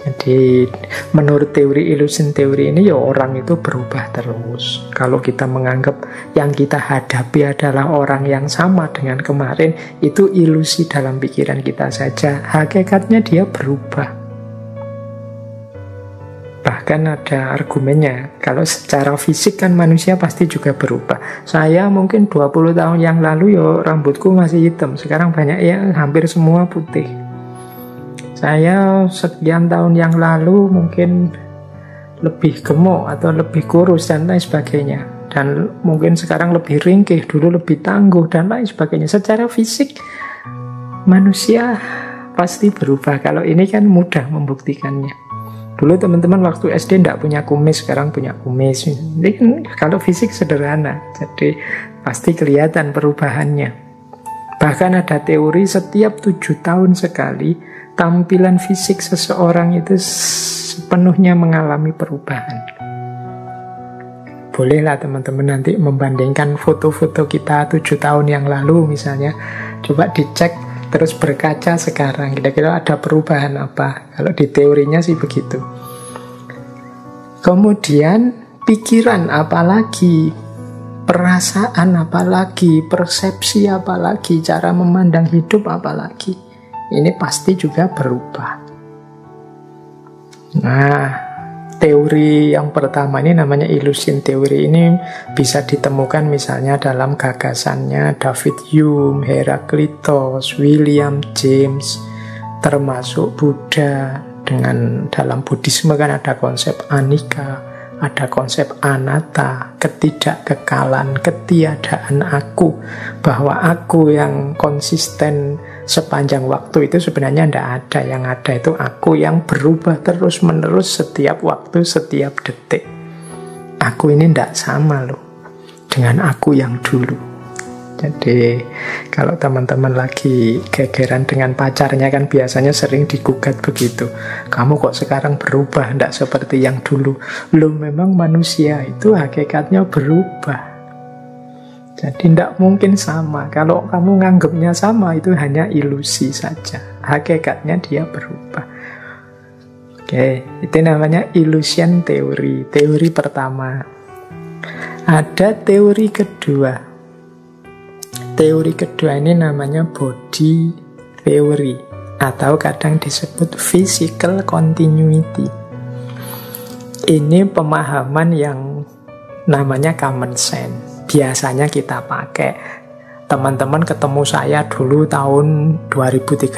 Jadi menurut teori illusion theory ini ya orang itu berubah terus. Kalau kita menganggap yang kita hadapi adalah orang yang sama dengan kemarin, itu ilusi dalam pikiran kita saja. Hakikatnya dia berubah. Bahkan ada argumennya, kalau secara fisik kan manusia pasti juga berubah. Saya mungkin 20 tahun yang lalu ya rambutku masih hitam, sekarang banyak ya hampir semua putih. Saya sekian tahun yang lalu mungkin lebih gemuk atau lebih kurus dan lain sebagainya. Dan mungkin sekarang lebih ringkih, dulu lebih tangguh dan lain sebagainya. Secara fisik manusia pasti berubah. Kalau ini kan mudah membuktikannya. Dulu teman-teman waktu SD tidak punya kumis, sekarang punya kumis. Ini kan kalau fisik sederhana, jadi pasti kelihatan perubahannya. Bahkan ada teori setiap 7 tahun sekali tampilan fisik seseorang itu sepenuhnya mengalami perubahan. Bolehlah teman-teman nanti membandingkan foto-foto kita 7 tahun yang lalu misalnya. Coba dicek terus berkaca sekarang. Kira-kira ada perubahan apa? Kalau di teorinya sih begitu. Kemudian pikiran apalagi, perasaan apalagi, persepsi apalagi, cara memandang hidup apalagi. Ini pasti juga berubah. Nah, teori yang pertama ini namanya illusion theory. Ini bisa ditemukan misalnya dalam gagasannya David Hume, Heraclitus, William James, termasuk Buddha. Dengan dalam Buddhisme kan ada konsep anicca, ada konsep anatta, ketidakkekalan, ketiadaan aku, bahwa aku yang konsisten sepanjang waktu itu sebenarnya tidak ada. Yang ada itu aku yang berubah terus-menerus setiap waktu, setiap detik. Aku ini tidak sama loh dengan aku yang dulu. Jadi kalau teman-teman lagi gegeran dengan pacarnya kan biasanya sering digugat begitu. Kamu kok sekarang berubah, tidak seperti yang dulu. Loh, memang manusia itu hakikatnya berubah. Jadi tidak mungkin sama. Kalau kamu nganggapnya sama, itu hanya ilusi saja. Hakikatnya dia berubah. Oke, itu namanya illusion theory. Teori pertama. Ada teori kedua. Teori kedua ini namanya body theory, atau kadang disebut physical continuity. Ini pemahaman yang namanya common sense. Biasanya kita pakai. Teman-teman ketemu saya dulu tahun 2013,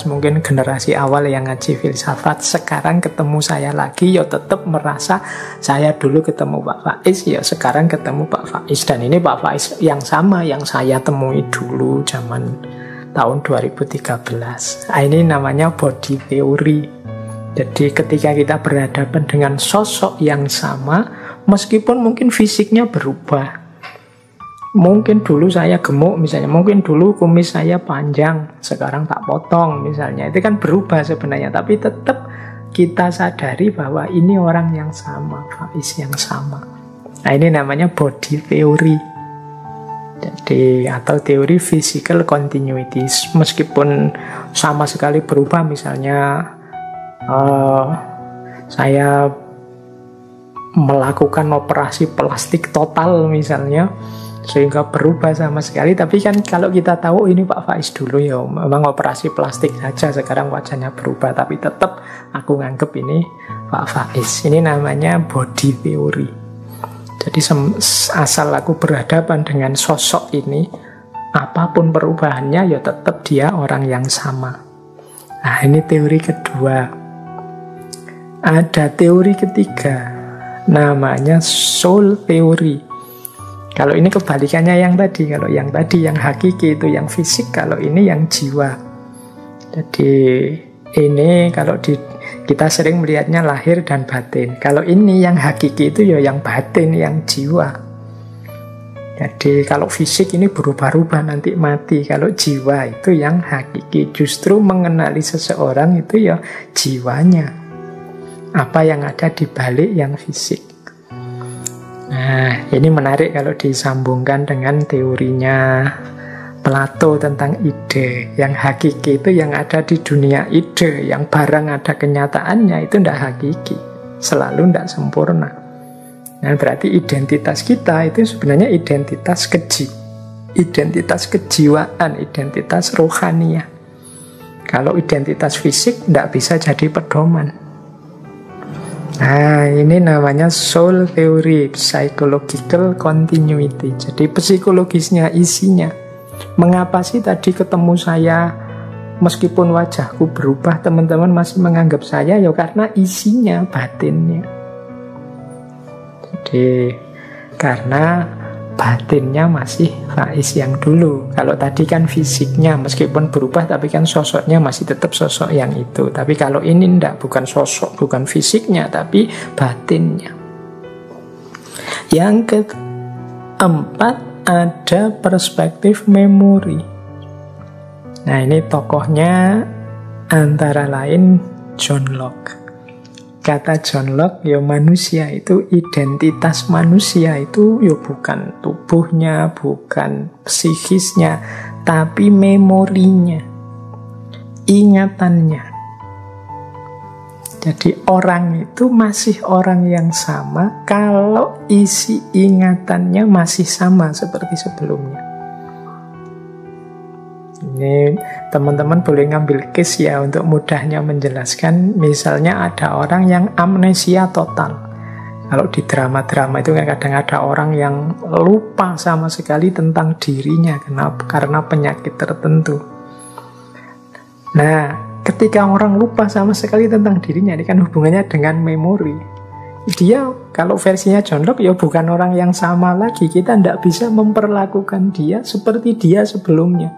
mungkin generasi awal yang ngaji filsafat. Sekarang ketemu saya lagi, ya tetap merasa saya dulu ketemu Pak Faiz, ya sekarang ketemu Pak Faiz. Dan ini Pak Faiz yang sama yang saya temui dulu zaman tahun 2013. Nah, ini namanya body theory. Jadi ketika kita berhadapan dengan sosok yang sama, meskipun mungkin fisiknya berubah. Mungkin dulu saya gemuk misalnya, mungkin dulu kumis saya panjang, sekarang tak potong misalnya. Itu kan berubah sebenarnya, tapi tetap kita sadari bahwa ini orang yang sama, Faiz yang sama. Nah, ini namanya body theory. Jadi atau teori physical continuity, meskipun sama sekali berubah, misalnya saya melakukan operasi plastik total misalnya, sehingga berubah sama sekali. Tapi kan kalau kita tahu ini Pak Faiz dulu ya memang operasi plastik saja, sekarang wajahnya berubah, tapi tetap aku nganggep ini Pak Faiz. Ini namanya body theory. Jadi asal aku berhadapan dengan sosok ini, apapun perubahannya ya tetap dia orang yang sama. Nah, ini teori kedua. Ada teori ketiga, namanya soul theory. Kalau ini kebalikannya yang tadi. Kalau yang tadi yang hakiki itu yang fisik, kalau ini yang jiwa. Jadi ini kalau kita sering melihatnya lahir dan batin. Kalau ini yang hakiki itu ya yang batin, yang jiwa. Jadi kalau fisik ini berubah-ubah nanti mati. Kalau jiwa itu yang hakiki. Justru mengenali seseorang itu ya jiwanya. Apa yang ada di balik yang fisik. Nah, ini menarik kalau disambungkan dengan teorinya Plato tentang ide. Yang hakiki itu yang ada di dunia ide, yang barang ada kenyataannya itu tidak hakiki, selalu tidak sempurna. Nah, berarti identitas kita itu sebenarnya identitas identitas kejiwaan, identitas rohaniah. Kalau identitas fisik tidak bisa jadi pedoman. Nah, ini namanya soul theory, psychological continuity. Jadi psikologisnya, isinya. Mengapa sih tadi ketemu saya, meskipun wajahku berubah, teman-teman masih menganggap saya? Ya karena isinya, batinnya. Jadi karena batinnya masih Faiz yang dulu. Kalau tadi kan fisiknya meskipun berubah, tapi kan sosoknya masih tetap sosok yang itu. Tapi kalau ini enggak, bukan sosok, bukan fisiknya, tapi batinnya. Yang keempat, ada perspektif memori. Nah, ini tokohnya antara lain John Locke. Kata John Locke, ya manusia itu, identitas manusia itu ya bukan tubuhnya, bukan psikisnya, tapi memorinya, ingatannya. Jadi orang itu masih orang yang sama kalau isi ingatannya masih sama seperti sebelumnya. Ini teman-teman boleh ngambil case ya untuk mudahnya menjelaskan. Misalnya ada orang yang amnesia total. Kalau di drama-drama itu kadang ada orang yang lupa sama sekali tentang dirinya karena penyakit tertentu. Nah, ketika orang lupa sama sekali tentang dirinya, ini kan hubungannya dengan memori. Dia, kalau versinya John Locke, ya bukan orang yang sama lagi. Kita tidak bisa memperlakukan dia seperti dia sebelumnya.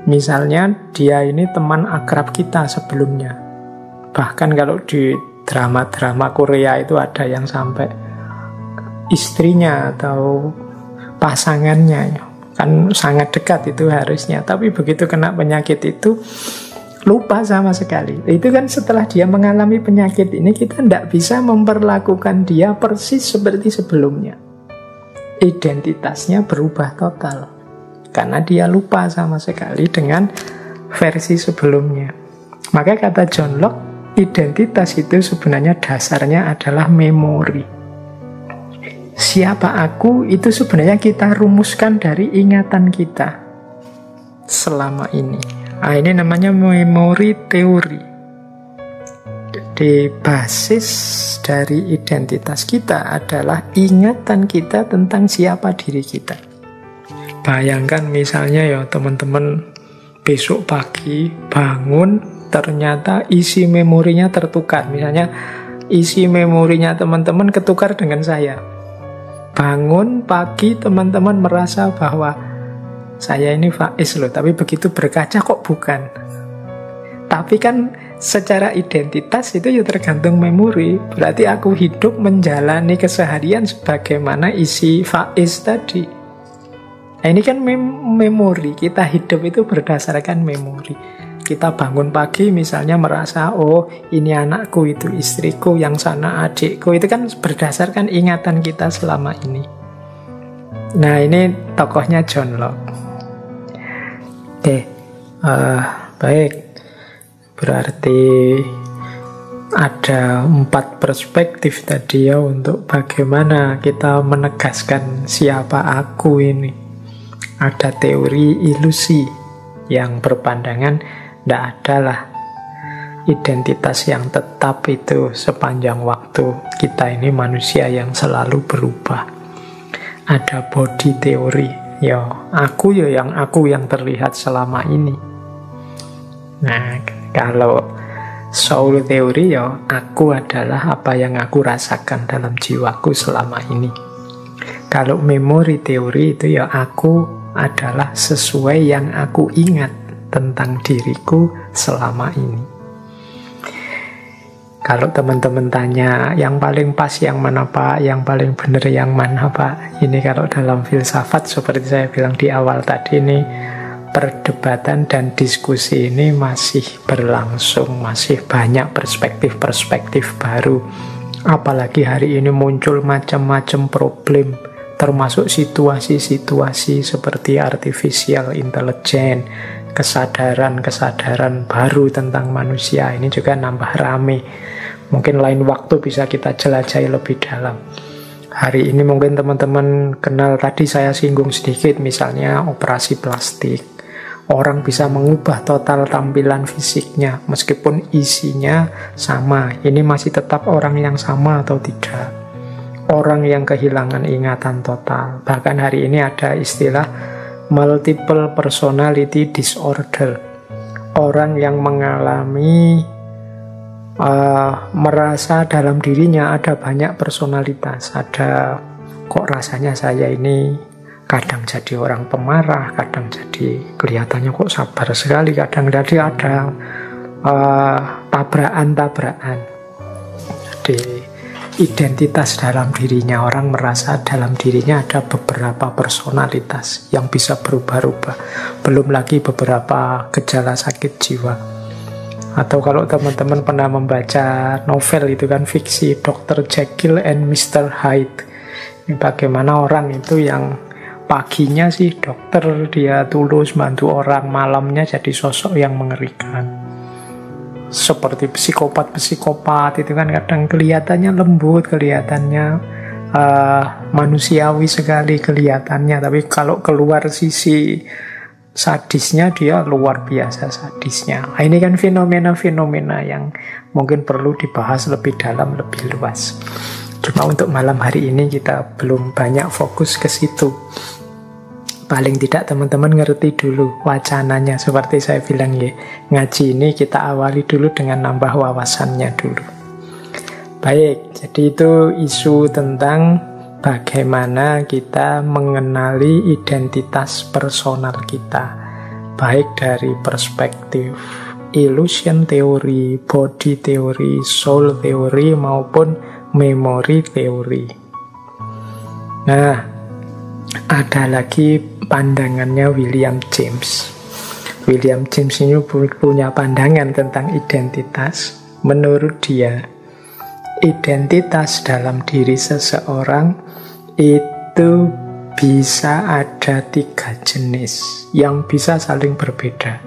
Misalnya, dia ini teman akrab kita sebelumnya. Bahkan kalau di drama-drama Korea itu ada yang sampai istrinya atau pasangannya, kan sangat dekat itu harusnya, tapi begitu kena penyakit itu lupa sama sekali. Itu kan setelah dia mengalami penyakit ini, kita tidak bisa memperlakukan dia persis seperti sebelumnya. Identitasnya berubah total karena dia lupa sama sekali dengan versi sebelumnya. Maka kata John Locke, identitas itu sebenarnya dasarnya adalah memori. Siapa aku itu sebenarnya kita rumuskan dari ingatan kita selama ini. Nah, ini namanya memori teori. Jadi basis dari identitas kita adalah ingatan kita tentang siapa diri kita. Bayangkan misalnya ya teman-teman, besok pagi bangun ternyata isi memorinya tertukar. Misalnya isi memorinya teman-teman ketukar dengan saya. Bangun pagi teman-teman merasa bahwa saya ini Faiz loh, tapi begitu berkaca kok bukan. Tapi kan secara identitas itu ya tergantung memori. Berarti aku hidup menjalani keseharian sebagaimana isi Faiz tadi. Nah, ini kan memori. Kita hidup itu berdasarkan memori. Kita bangun pagi misalnya merasa, oh ini anakku, itu istriku, yang sana adikku. Itu kan berdasarkan ingatan kita selama ini. Nah, ini tokohnya John Locke. Oke, baik. Berarti ada 4 perspektif tadi ya untuk bagaimana kita menegaskan siapa aku ini. Ada teori ilusi yang berpandangan tidak adalah identitas yang tetap itu sepanjang waktu. Kita ini manusia yang selalu berubah. Ada body teori, ya aku yang terlihat selama ini. Nah, kalau soul teori, ya aku adalah apa yang aku rasakan dalam jiwaku selama ini. Kalau memory teori itu ya aku adalah sesuai yang aku ingat tentang diriku selama ini. Kalau teman-teman tanya yang paling pas yang mana Pak, yang paling benar yang mana Pak, ini kalau dalam filsafat seperti saya bilang di awal tadi, ini perdebatan dan diskusi ini masih berlangsung, masih banyak perspektif-perspektif baru. Apalagi hari ini muncul macam-macam problem, termasuk situasi-situasi seperti artificial intelligence, kesadaran-kesadaran baru tentang manusia. Ini juga nambah rame. Mungkin lain waktu bisa kita jelajahi lebih dalam. Hari ini mungkin teman-teman kenal, tadi saya singgung sedikit, misalnya operasi plastik. Orang bisa mengubah total tampilan fisiknya, meskipun isinya sama. Ini masih tetap orang yang sama atau tidak? Orang yang kehilangan ingatan total. Bahkan hari ini ada istilah multiple personality disorder. Orang yang mengalami merasa dalam dirinya ada banyak personalitas. Ada, kok rasanya saya ini kadang jadi orang pemarah, kadang jadi kelihatannya kok sabar sekali, kadang jadi ada tabrakan-tabrakan. Jadi identitas dalam dirinya, orang merasa dalam dirinya ada beberapa personalitas yang bisa berubah-ubah. Belum lagi beberapa gejala sakit jiwa. Atau kalau teman-teman pernah membaca novel itu kan fiksi, Dr. Jekyll and Mr. Hyde. Ini bagaimana orang itu yang paginya sih dokter, dia tulus bantu orang, malamnya jadi sosok yang mengerikan. Seperti psikopat-psikopat itu kan kadang kelihatannya lembut, kelihatannya manusiawi sekali kelihatannya, tapi kalau keluar sisi sadisnya dia luar biasa sadisnya. Nah, ini kan fenomena-fenomena yang mungkin perlu dibahas lebih dalam, lebih luas. Cuma untuk malam hari ini kita belum banyak fokus ke situ. Paling tidak teman-teman ngerti dulu wacananya. Seperti saya bilang ya, ngaji ini kita awali dulu dengan nambah wawasannya dulu. Baik, jadi itu isu tentang bagaimana kita mengenali identitas personal kita, baik dari perspektif illusion teori, body teori, soul teori, maupun memory teori. Nah, ada lagi pandangannya William James. William James ini punya pandangan tentang identitas. Menurut dia, identitas dalam diri seseorang itu bisa ada 3 jenis yang bisa saling berbeda.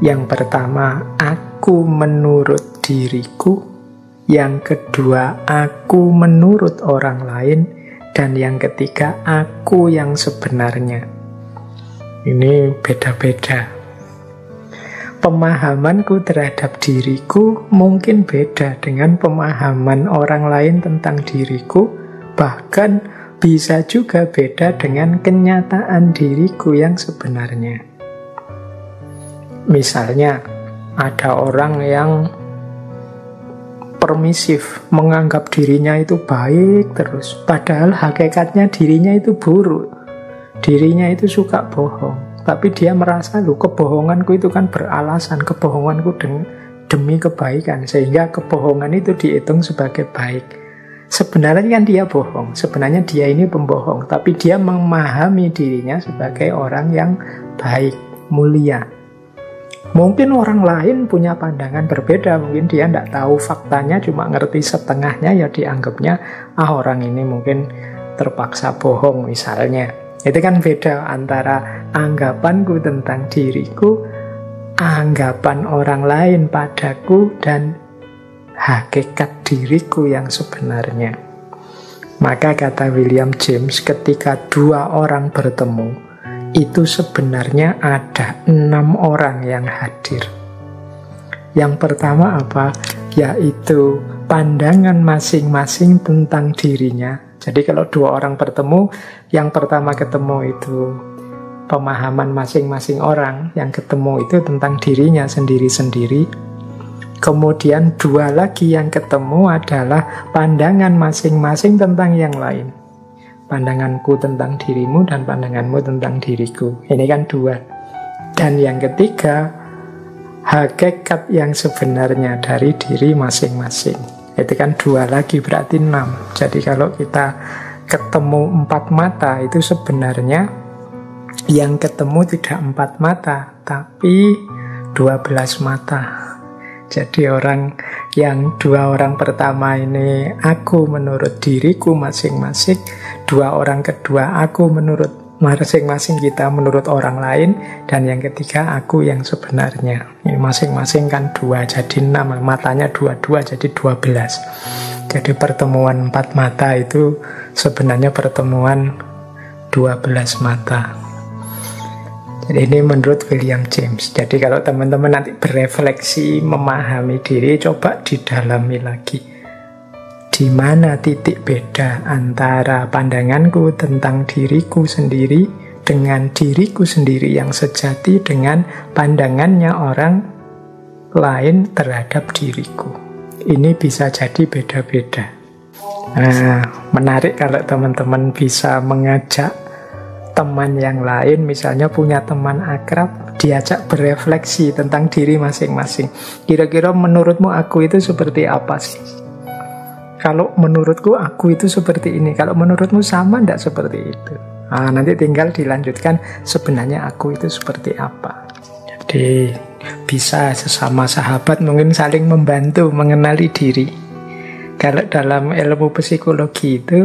Yang pertama, aku menurut diriku. Yang kedua, aku menurut orang lain. Dan yang ketiga, aku yang sebenarnya. Ini beda-beda. Pemahamanku terhadap diriku mungkin beda dengan pemahaman orang lain tentang diriku. Bahkan bisa juga beda dengan kenyataan diriku yang sebenarnya. Misalnya, ada orang yang permisif, menganggap dirinya itu baik terus, padahal hakikatnya dirinya itu buruk, dirinya itu suka bohong, tapi dia merasa, loh, kebohonganku itu kan beralasan, kebohonganku demi kebaikan, sehingga kebohongan itu dihitung sebagai baik. Sebenarnya kan dia bohong, sebenarnya dia ini pembohong, tapi dia memahami dirinya sebagai orang yang baik, mulia. Mungkin orang lain punya pandangan berbeda, mungkin dia tidak tahu faktanya, cuma ngerti setengahnya, ya dianggapnya, orang ini mungkin terpaksa bohong misalnya. Itu kan beda antara anggapanku tentang diriku, anggapan orang lain padaku, dan hakikat diriku yang sebenarnya. Maka kata William James, ketika dua orang bertemu, itu sebenarnya ada 6 orang yang hadir. Yang pertama apa? Yaitu pandangan masing-masing tentang dirinya. Jadi kalau dua orang bertemu, yang pertama ketemu itu pemahaman masing-masing orang, yang ketemu itu tentang dirinya sendiri-sendiri. Kemudian dua lagi yang ketemu adalah pandangan masing-masing tentang yang lain. Pandanganku tentang dirimu dan pandanganmu tentang diriku. Ini kan dua. Dan yang ketiga, hakikat yang sebenarnya dari diri masing-masing. Itu kan dua lagi, berarti 6. Jadi kalau kita ketemu 4 mata, itu sebenarnya yang ketemu tidak 4 mata, tapi 12 mata. Jadi dua orang pertama ini aku menurut diriku masing-masing, dua orang kedua aku menurut masing-masing kita menurut orang lain, dan yang ketiga aku yang sebenarnya. Ini masing-masing kan 2, jadi 6, matanya 2 jadi 12. Jadi pertemuan 4 mata itu sebenarnya pertemuan 12 mata. Jadi ini menurut William James. Jadi kalau teman-teman nanti berefleksi memahami diri, coba didalami lagi. Di mana titik beda antara pandanganku tentang diriku sendiri dengan diriku sendiri yang sejati dengan pandangannya orang lain terhadap diriku. Ini bisa jadi beda-beda. Nah, menarik kalau teman-teman bisa mengajak teman yang lain, misalnya punya teman akrab, diajak berefleksi tentang diri masing-masing. Kira-kira menurutmu aku itu seperti apa sih? Kalau menurutku aku itu seperti ini, kalau menurutmu sama enggak seperti itu? Nah, nanti tinggal dilanjutkan sebenarnya aku itu seperti apa. Jadi bisa sesama sahabat mungkin saling membantu mengenali diri. Kalau dalam ilmu psikologi itu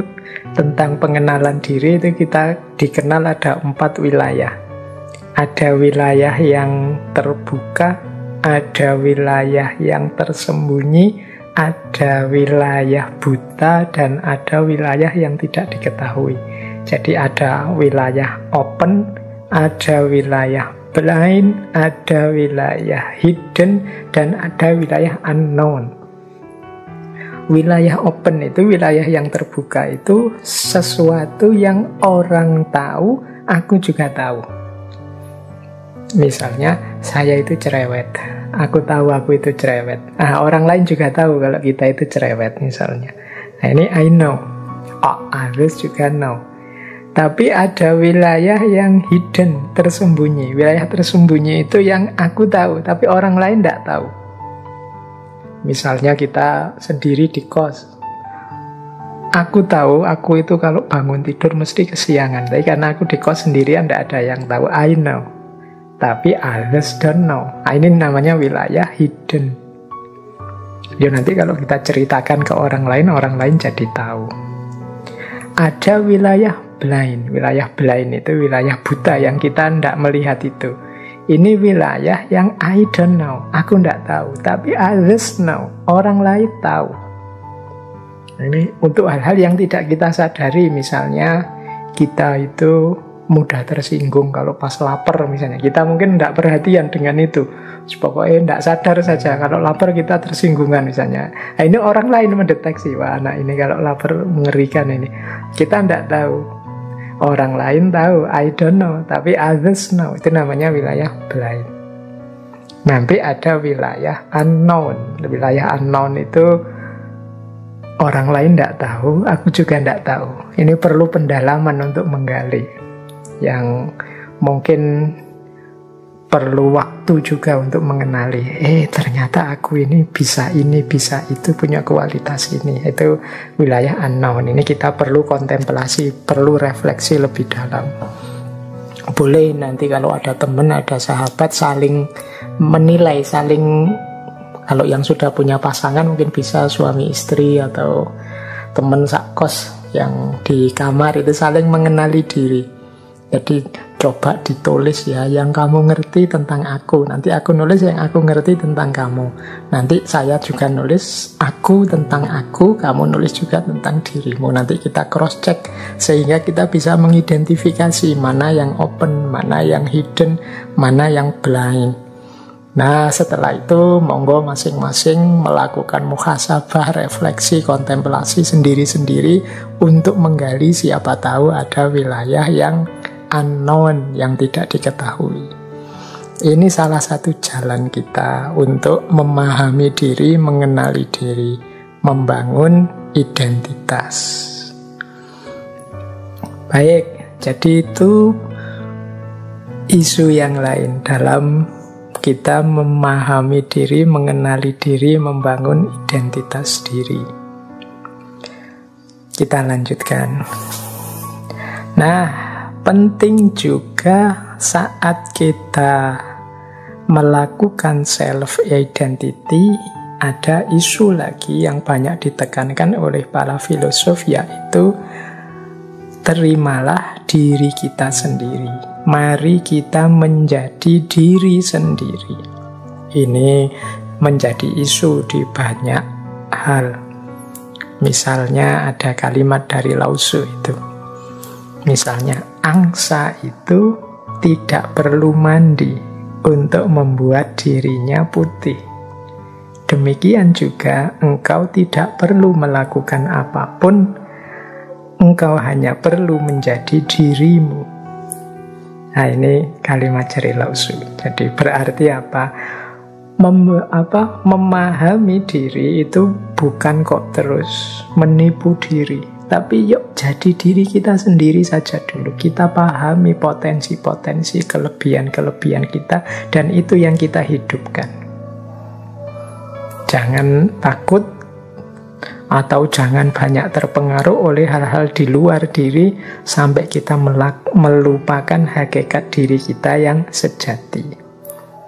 tentang pengenalan diri itu kita dikenal ada 4 wilayah. Ada wilayah yang terbuka, ada wilayah yang tersembunyi, ada wilayah buta, dan ada wilayah yang tidak diketahui. Jadi ada wilayah open, ada wilayah blind, ada wilayah hidden, dan ada wilayah unknown. Wilayah open itu, wilayah yang terbuka itu sesuatu yang orang tahu, aku juga tahu. Misalnya, saya itu cerewet. Aku tahu aku itu cerewet. Orang lain juga tahu kalau kita itu cerewet misalnya. Nah, ini I know. Others juga know. Tapi ada wilayah yang hidden, tersembunyi. Wilayah tersembunyi itu yang aku tahu, tapi orang lain tidak tahu. Misalnya kita sendiri di kos. Aku tahu, aku itu kalau bangun tidur mesti kesiangan. Tapi karena aku di kos sendirian, tidak ada yang tahu. I know. Tapi others don't know. Ini namanya wilayah hidden. Ya nanti kalau kita ceritakan ke orang lain jadi tahu. Ada wilayah blind. Wilayah blind itu wilayah buta yang kita tidak melihat itu. Ini wilayah yang I don't know. Aku tidak tahu. Tapi others know. Orang lain tahu. Ini untuk hal-hal yang tidak kita sadari. Misalnya kita itu mudah tersinggung kalau pas lapar misalnya. Kita mungkin tidak perhatian dengan itu. Pokoknya tidak sadar saja. Kalau lapar kita tersinggungan misalnya. Nah, ini orang lain mendeteksi. Wah, anak ini kalau lapar mengerikan ini. Kita tidak tahu. Orang lain tahu. I don't know. Tapi others know. Itu namanya wilayah blind. Nanti ada wilayah unknown. Wilayah unknown itu orang lain tidak tahu. Aku juga tidak tahu. Ini perlu pendalaman untuk menggali. Yang mungkin perlu waktu juga untuk mengenali. Ternyata aku ini bisa itu, punya kualitas ini. Itu wilayah unknown. Ini kita perlu kontemplasi, perlu refleksi lebih dalam. Boleh nanti kalau ada teman, ada sahabat saling menilai, kalau yang sudah punya pasangan mungkin bisa suami istri atau teman sakos yang di kamar itu saling mengenali diri. Jadi coba ditulis ya yang kamu ngerti tentang aku. Nanti aku nulis yang aku ngerti tentang kamu. Nanti saya juga nulis aku tentang aku, kamu nulis juga tentang dirimu. Nanti kita cross check sehingga kita bisa mengidentifikasi mana yang open, mana yang hidden, mana yang blind. Nah, setelah itu monggo masing-masing melakukan muhasabah, refleksi, kontemplasi sendiri-sendiri untuk menggali siapa tahu ada wilayah yang unknown, yang tidak diketahui. Ini salah satu jalan kita untuk memahami diri, mengenali diri, membangun identitas. Baik, jadi itu isu yang lain dalam kita memahami diri, mengenali diri, membangun identitas diri. Kita lanjutkan. Nah, penting juga saat kita melakukan self-identity, ada isu lagi yang banyak ditekankan oleh para filosof, yaitu terimalah diri kita sendiri. Mari kita menjadi diri sendiri. Ini menjadi isu di banyak hal. Misalnya ada kalimat dari Lao Tzu itu. Misalnya, angsa itu tidak perlu mandi untuk membuat dirinya putih. Demikian juga engkau tidak perlu melakukan apapun, engkau hanya perlu menjadi dirimu. Nah, ini kalimat dari Lao Tzu. Jadi berarti apa? Memahami diri itu bukan kok terus menipu diri, tapi yuk jadi diri kita sendiri saja dulu. Kita pahami potensi-potensi, kelebihan-kelebihan kita, dan itu yang kita hidupkan. Jangan takut atau jangan banyak terpengaruh oleh hal-hal di luar diri sampai kita melupakan hakikat diri kita yang sejati.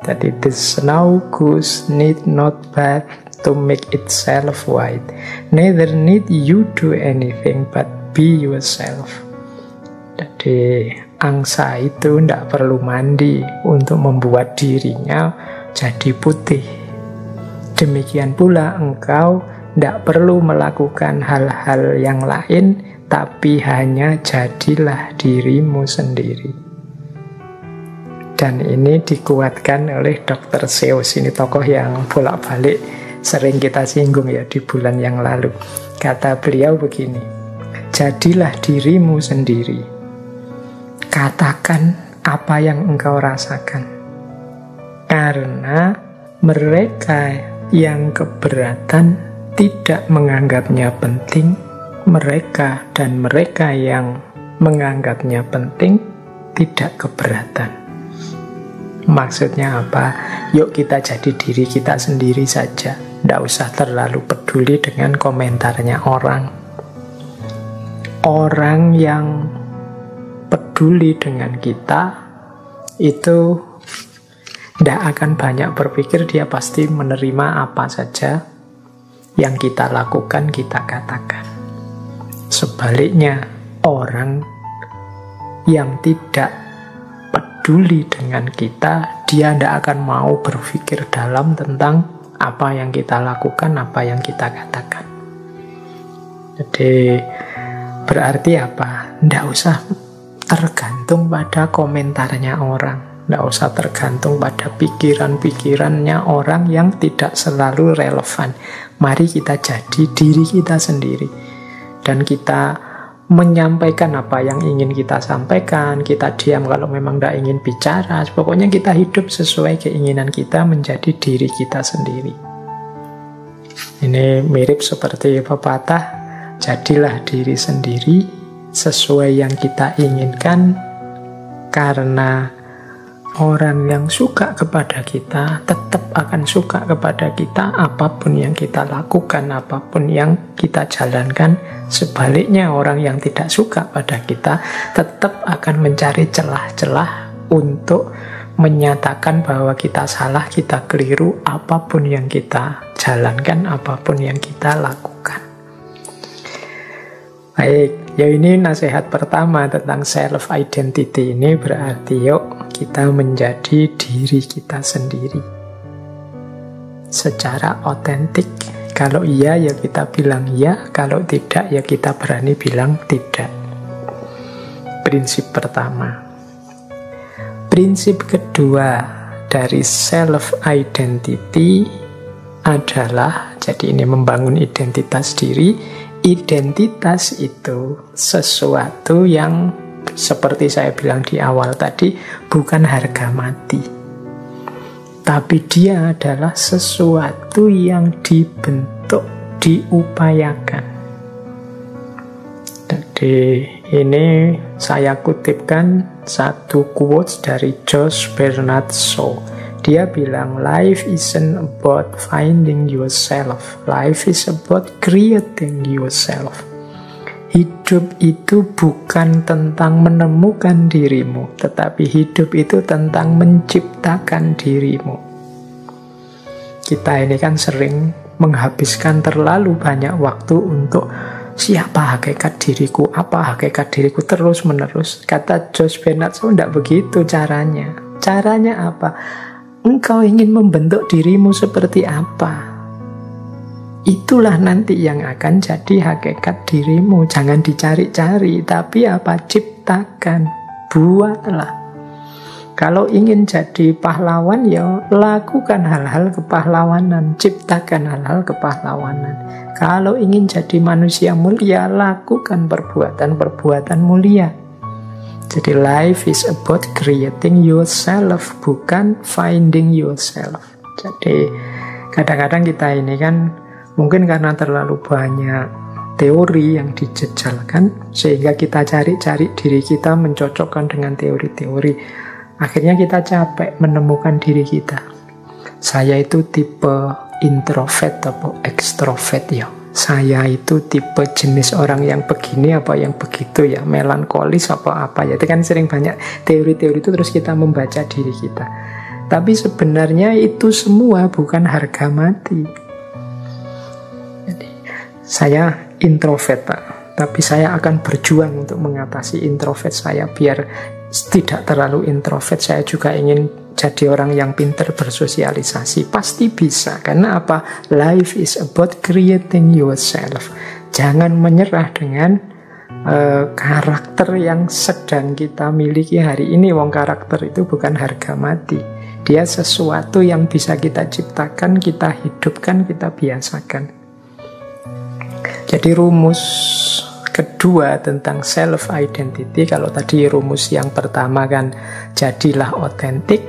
Jadi the snow goose need not bath to make itself white, neither need you do anything but be yourself. Jadi angsa itu tidak perlu mandi untuk membuat dirinya jadi putih. Demikian pula engkau tidak perlu melakukan hal-hal yang lain, tapi hanya jadilah dirimu sendiri. Dan ini dikuatkan oleh Dr. Seuss. Ini tokoh yang bolak-balik sering kita singgung ya di bulan yang lalu. Kata beliau begini, jadilah dirimu sendiri. Katakan apa yang engkau rasakan. Karena mereka yang keberatan tidak menganggapnya penting, mereka yang menganggapnya penting tidak keberatan. Maksudnya apa? Yuk kita jadi diri kita sendiri saja. Tidak usah terlalu peduli dengan komentarnya orang. Orang yang peduli dengan kita itu tidak akan banyak berpikir, dia pasti menerima apa saja yang kita lakukan, kita katakan. Sebaliknya, orang yang tidak peduli dengan kita, dia tidak akan mau berpikir dalam tentang apa yang kita lakukan, apa yang kita katakan. Jadi, berarti apa? Tidak usah tergantung pada komentarnya orang. Tidak usah tergantung pada pikiran-pikirannya orang yang tidak selalu relevan. Mari kita jadi diri kita sendiri. Dan kita menyampaikan apa yang ingin kita sampaikan. Kita diam kalau memang tidak ingin bicara. Pokoknya kita hidup sesuai keinginan kita, menjadi diri kita sendiri. Ini mirip seperti pepatah, jadilah diri sendiri sesuai yang kita inginkan, karena orang yang suka kepada kita tetap akan suka kepada kita apapun yang kita lakukan, apapun yang kita jalankan. Sebaliknya, orang yang tidak suka pada kita tetap akan mencari celah-celah untuk menyatakan bahwa kita salah, kita keliru, apapun yang kita jalankan, apapun yang kita lakukan. Baik, ya ini nasihat pertama tentang self-identity ini berarti yuk kita menjadi diri kita sendiri secara otentik. Kalau iya ya kita bilang iya, kalau tidak ya kita berani bilang tidak. Prinsip pertama. Prinsip kedua dari self-identity adalah, jadi ini membangun identitas diri. Identitas itu sesuatu yang seperti saya bilang di awal tadi, bukan harga mati. Tapi dia adalah sesuatu yang dibentuk, diupayakan. Jadi ini saya kutipkan satu quotes dari Josh Bernard Shaw. Dia bilang, life isn't about finding yourself. Life is about creating yourself. Hidup itu bukan tentang menemukan dirimu, tetapi hidup itu tentang menciptakan dirimu. Kita ini kan sering menghabiskan terlalu banyak waktu untuk siapa hakikat diriku, apa hakikat diriku, terus-menerus. Kata Josh Bernard Shaw, tidak begitu caranya. Caranya apa? Engkau ingin membentuk dirimu seperti apa? Itulah nanti yang akan jadi hakikat dirimu. Jangan dicari-cari, tapi apa? Ciptakan, buatlah. Kalau ingin jadi pahlawan, ya lakukan hal-hal kepahlawanan, ciptakan hal-hal kepahlawanan. Kalau ingin jadi manusia mulia, lakukan perbuatan-perbuatan mulia. Jadi life is about creating yourself, bukan finding yourself. Jadi kadang-kadang kita ini kan mungkin karena terlalu banyak teori yang dijejalkan, sehingga kita cari-cari diri kita mencocokkan dengan teori-teori. Akhirnya kita capek menemukan diri kita. Saya itu tipe introvert atau extrovert ya. Saya itu tipe jenis orang yang begini apa yang begitu ya, melankolis apa ya. Itu kan sering banyak teori-teori itu, terus kita membaca diri kita. Tapi sebenarnya itu semua bukan harga mati. Jadi, saya introvert Pak, tapi saya akan berjuang untuk mengatasi introvert saya biar tidak terlalu introvert. Saya juga ingin jadi orang yang pintar bersosialisasi. Pasti bisa. Karena apa? Life is about creating yourself. Jangan menyerah dengan karakter yang sedang kita miliki hari ini. Wong karakter itu bukan harga mati. Dia sesuatu yang bisa kita ciptakan, kita hidupkan, kita biasakan. Jadi rumus kedua tentang self-identity, kalau tadi rumus yang pertama kan jadilah otentik,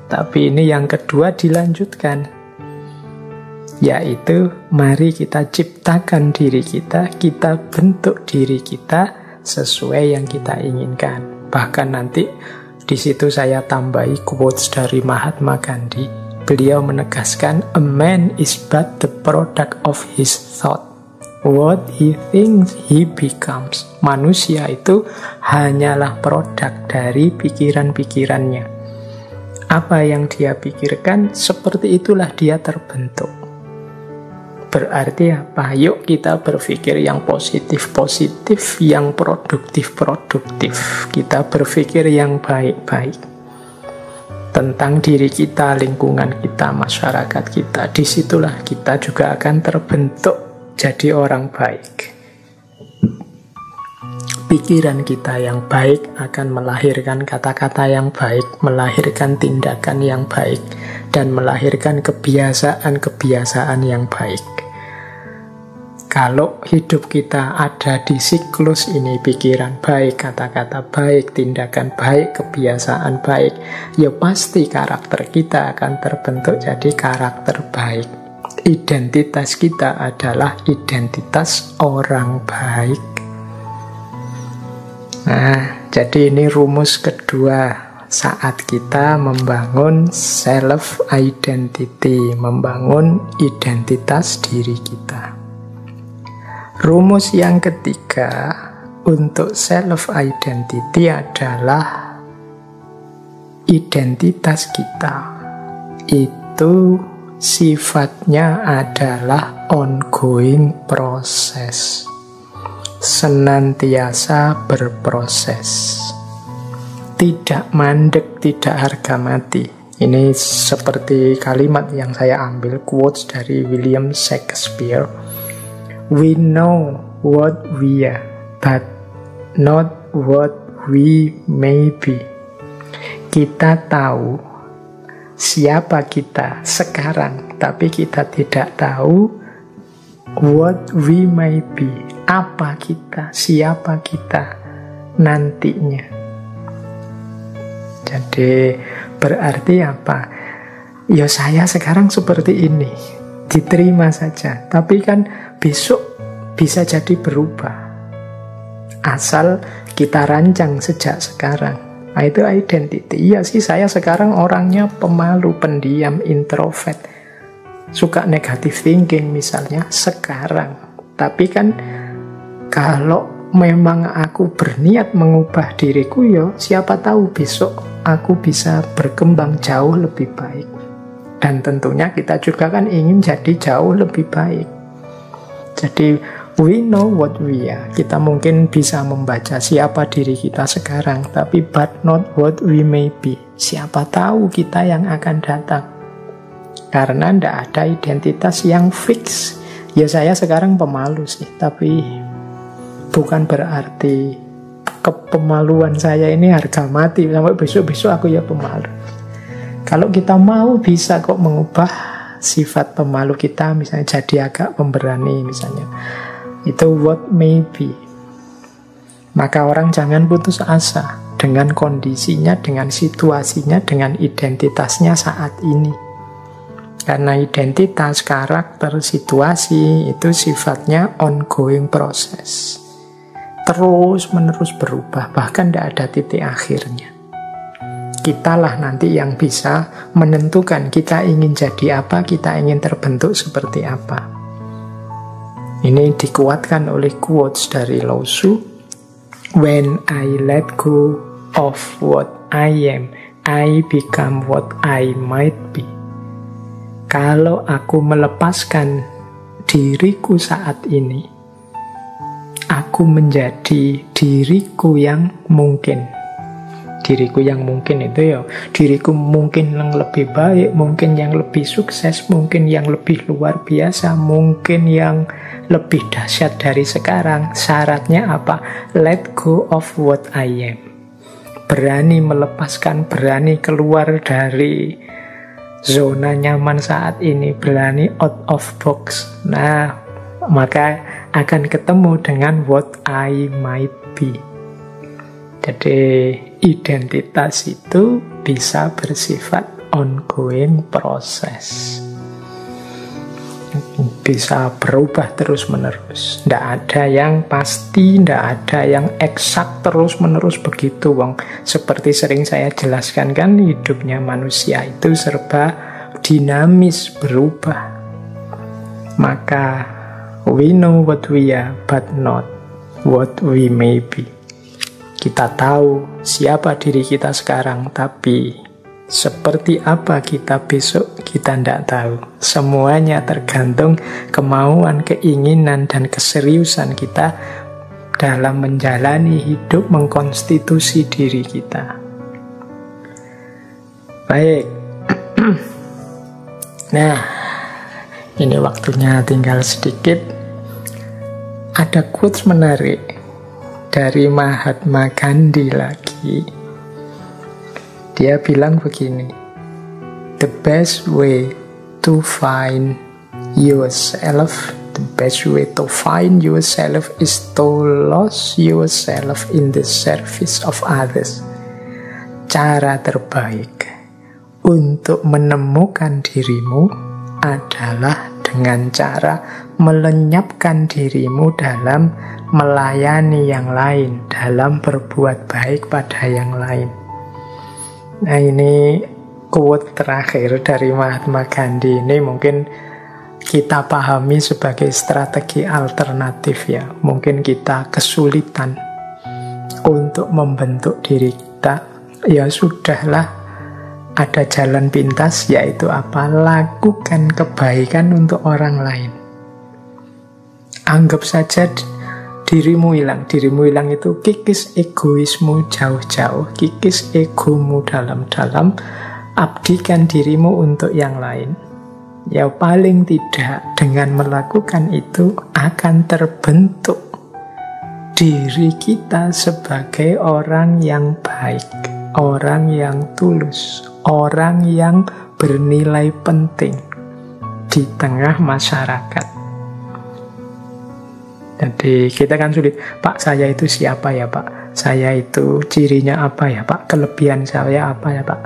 tapi ini yang kedua dilanjutkan, yaitu mari kita ciptakan diri kita, kita bentuk diri kita sesuai yang kita inginkan. Bahkan nanti di situ saya tambahi quotes dari Mahatma Gandhi. Beliau menegaskan, a man is but the product of his thought. What he thinks he becomes. Manusia itu hanyalah produk dari pikiran-pikirannya. Apa yang dia pikirkan, seperti itulah dia terbentuk. Berarti apa? Yuk kita berpikir yang positif-positif, yang produktif-produktif. Kita berpikir yang baik-baik tentang diri kita, lingkungan kita, masyarakat kita. Disitulah kita juga akan terbentuk jadi orang baik. Pikiran kita yang baik akan melahirkan kata-kata yang baik, melahirkan tindakan yang baik, dan melahirkan kebiasaan-kebiasaan yang baik. Kalau hidup kita ada di siklus ini, pikiran baik, kata-kata baik, tindakan baik, kebiasaan baik, ya pasti karakter kita akan terbentuk jadi karakter baik. Identitas kita adalah identitas orang baik. Nah, jadi ini rumus kedua saat kita membangun self-identity, membangun identitas diri kita. Rumus yang ketiga untuk self-identity adalah identitas kita itu sifatnya adalah ongoing proses. senantiasa berproses. Tidak mandek, tidak harga mati. Ini seperti kalimat yang saya ambil, quotes dari William Shakespeare. We know what we are, but not what we may be. Kita tahu siapa kita sekarang, tapi kita tidak tahu what we may be. Apa kita, siapa kita nantinya. Jadi berarti apa? Ya saya sekarang seperti ini, diterima saja. Tapi kan besok bisa jadi berubah. Asal kita rancang sejak sekarang. Nah, itu identity. Iya sih, saya sekarang orangnya pemalu, pendiam, introvert. Suka negative thinking misalnya sekarang. Tapi kan kalau memang aku berniat mengubah diriku, ya siapa tahu besok aku bisa berkembang jauh lebih baik. Dan tentunya kita juga kan ingin jadi jauh lebih baik. Jadi we know what we are. Kita mungkin bisa membaca siapa diri kita sekarang, tapi but not what we may be. Siapa tahu kita yang akan datang. Karena tidak ada identitas yang fix. Ya saya sekarang pemalu sih, tapi bukan berarti kepemaluan saya ini harga mati. Sampai besok-besok aku ya pemalu. Kalau kita mau bisa kok mengubah sifat pemalu kita, misalnya jadi agak pemberani misalnya. Itu what may be. Maka orang jangan putus asa dengan kondisinya, dengan situasinya, dengan identitasnya saat ini. Karena identitas, karakter, situasi itu sifatnya ongoing proses. Terus menerus berubah, bahkan tidak ada titik akhirnya. Kitalah nanti yang bisa menentukan kita ingin jadi apa, kita ingin terbentuk seperti apa. Ini dikuatkan oleh quotes dari Lao Tzu. When I let go of what I am, I become what I might be. Kalau aku melepaskan diriku saat ini, aku menjadi diriku yang mungkin. Diriku yang mungkin itu ya, diriku mungkin yang lebih baik, mungkin yang lebih sukses, mungkin yang lebih luar biasa, mungkin yang lebih dahsyat dari sekarang. Syaratnya apa? Let go of what I am. Berani melepaskan, berani keluar dari zona nyaman saat ini, berani out of box. Nah, maka akan ketemu dengan what I might be. Jadi identitas itu bisa bersifat ongoing proses. Bisa berubah terus-menerus. Tidak ada yang pasti, tidak ada yang eksak terus-menerus begitu. Seperti sering saya jelaskan kan, hidupnya manusia itu serba dinamis, berubah. Maka we know what we are, but not what we may be. Kita tahu siapa diri kita sekarang, tapi seperti apa kita besok kita tidak tahu. Semuanya tergantung kemauan, keinginan, dan keseriusan kita dalam menjalani hidup, mengkonstitusi diri kita. Baik. Nah, ini waktunya tinggal sedikit. Ada quotes menarik dari Mahatma Gandhi lagi. Dia bilang begini, the best way to find yourself, the best way to find yourself is to lose yourself in the service of others. Cara terbaik untuk menemukan dirimu adalah dengan cara melenyapkan dirimu dalam melayani yang lain, dalam berbuat baik pada yang lain. Nah, ini quote terakhir dari Mahatma Gandhi. Ini mungkin kita pahami sebagai strategi alternatif ya. Mungkin kita kesulitan untuk membentuk diri kita. Ya sudahlah, ada jalan pintas, yaitu apa? Lakukan kebaikan untuk orang lain. Anggap saja dirimu hilang itu kikis egoismu jauh-jauh, kikis egomu dalam-dalam, abdikan dirimu untuk yang lain. Ya paling tidak dengan melakukan itu akan terbentuk diri kita sebagai orang yang baik, orang yang tulus, orang yang bernilai penting di tengah masyarakat. Jadi kita kan sulit, Pak saya itu siapa ya Pak? Saya itu cirinya apa ya Pak? Kelebihan saya apa ya Pak?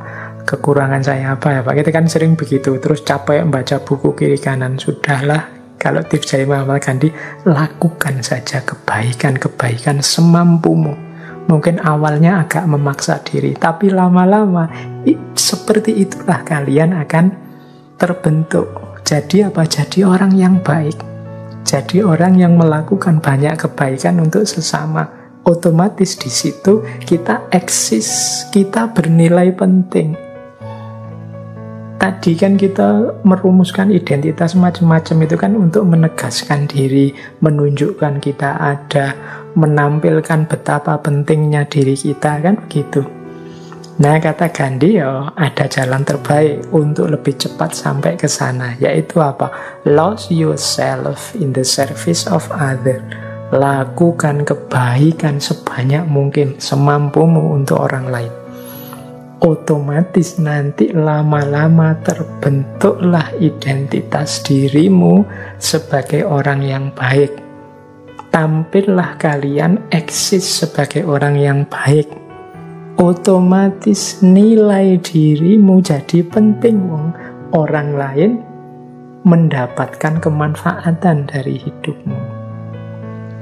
Kekurangan saya apa ya Pak? Kita kan sering begitu, terus capek membaca buku kiri kanan. Sudahlah, kalau tips dari Mahatma Gandhi, lakukan saja kebaikan-kebaikan semampumu. Mungkin awalnya agak memaksa diri, tapi lama-lama seperti itulah kalian akan terbentuk. Jadi apa? Jadi orang yang baik. Jadi orang yang melakukan banyak kebaikan untuk sesama. Otomatis di situ kita eksis, kita bernilai penting. Tadi kan kita merumuskan identitas macam-macam itu kan untuk menegaskan diri, menunjukkan kita ada, menampilkan betapa pentingnya diri kita, kan begitu. Nah, kata Gandhi, ya ada jalan terbaik untuk lebih cepat sampai ke sana, yaitu apa? Lose yourself in the service of others. Lakukan kebaikan sebanyak mungkin, semampumu untuk orang lain. Otomatis nanti lama-lama terbentuklah identitas dirimu sebagai orang yang baik. Tampillah kalian eksis sebagai orang yang baik. Otomatis nilai dirimu jadi penting. Orang lain mendapatkan kemanfaatan dari hidupmu.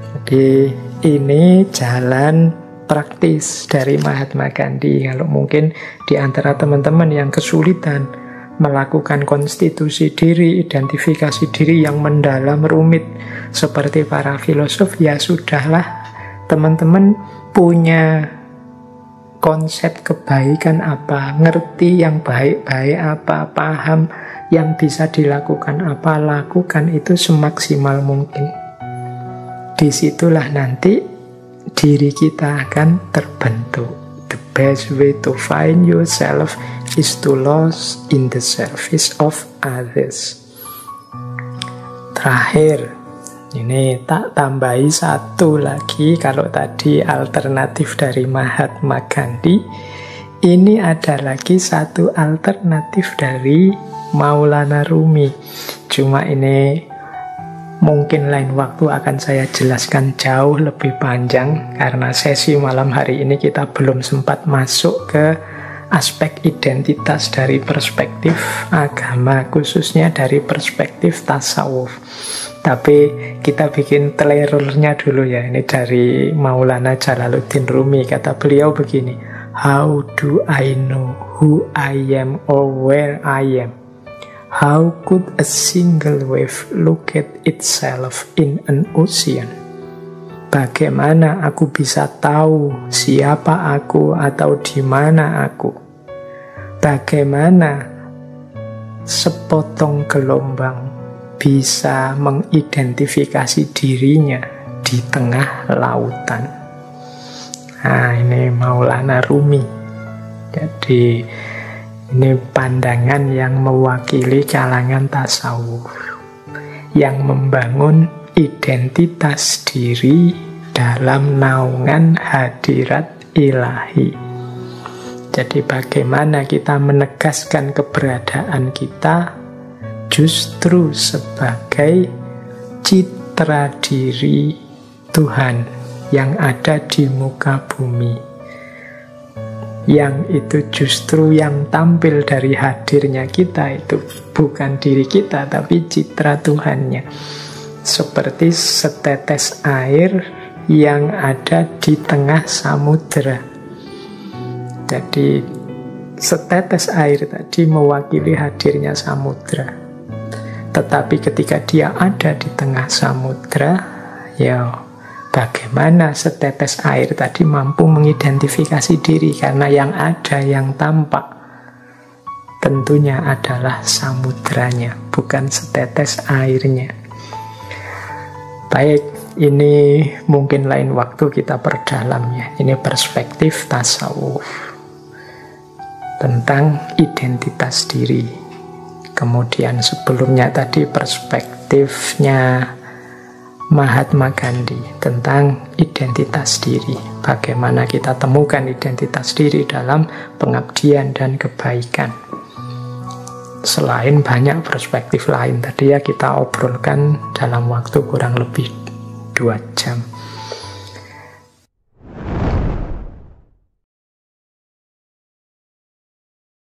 Jadi ini jalan praktis dari Mahatma Gandhi. Kalau mungkin di antara teman-teman yang kesulitan melakukan konstitusi diri, identifikasi diri yang mendalam, rumit seperti para filosof, ya sudahlah, teman-teman punya konsep kebaikan apa, ngerti yang baik-baik apa, paham yang bisa dilakukan apa, lakukan itu semaksimal mungkin. Disitulah nanti diri kita akan terbentuk. The best way to find yourself is to lose in the service of others. Terakhir, ini tak tambahi satu lagi. Kalau tadi alternatif dari Mahatma Gandhi, ini ada lagi satu alternatif dari Maulana Rumi. Cuma ini mungkin lain waktu akan saya jelaskan jauh lebih panjang, karena sesi malam hari ini kita belum sempat masuk ke aspek identitas dari perspektif agama, khususnya dari perspektif tasawuf. Tapi kita bikin trailernya dulu ya. Ini dari Maulana Jalaluddin Rumi. Kata beliau begini, how do I know who I am or where I am? How could a single wave look at itself in an ocean? Bagaimana aku bisa tahu siapa aku atau di mana aku? Bagaimana sepotong gelombang bisa mengidentifikasi dirinya di tengah lautan? Nah, ini Maulana Rumi. Jadi ini pandangan yang mewakili kalangan tasawuf, yang membangun identitas diri dalam naungan hadirat ilahi. Jadi bagaimana kita menegaskan keberadaan kita justru sebagai citra diri Tuhan yang ada di muka bumi, yang itu justru yang tampil dari hadirnya kita itu bukan diri kita tapi citra Tuhannya, seperti setetes air yang ada di tengah samudera. Jadi setetes air tadi mewakili hadirnya samudera. Tetapi ketika dia ada di tengah samudera, ya bagaimana setetes air tadi mampu mengidentifikasi diri, karena yang ada, yang tampak tentunya adalah samudranya, bukan setetes airnya. Baik, Ini mungkin lain waktu kita perdalam ya. Ini perspektif tasawuf tentang identitas diri. Kemudian sebelumnya tadi perspektifnya Mahatma Gandhi tentang identitas diri. Bagaimana kita temukan identitas diri dalam pengabdian dan kebaikan. Selain banyak perspektif lain tadi ya, kita obrolkan dalam waktu kurang lebih 2 jam.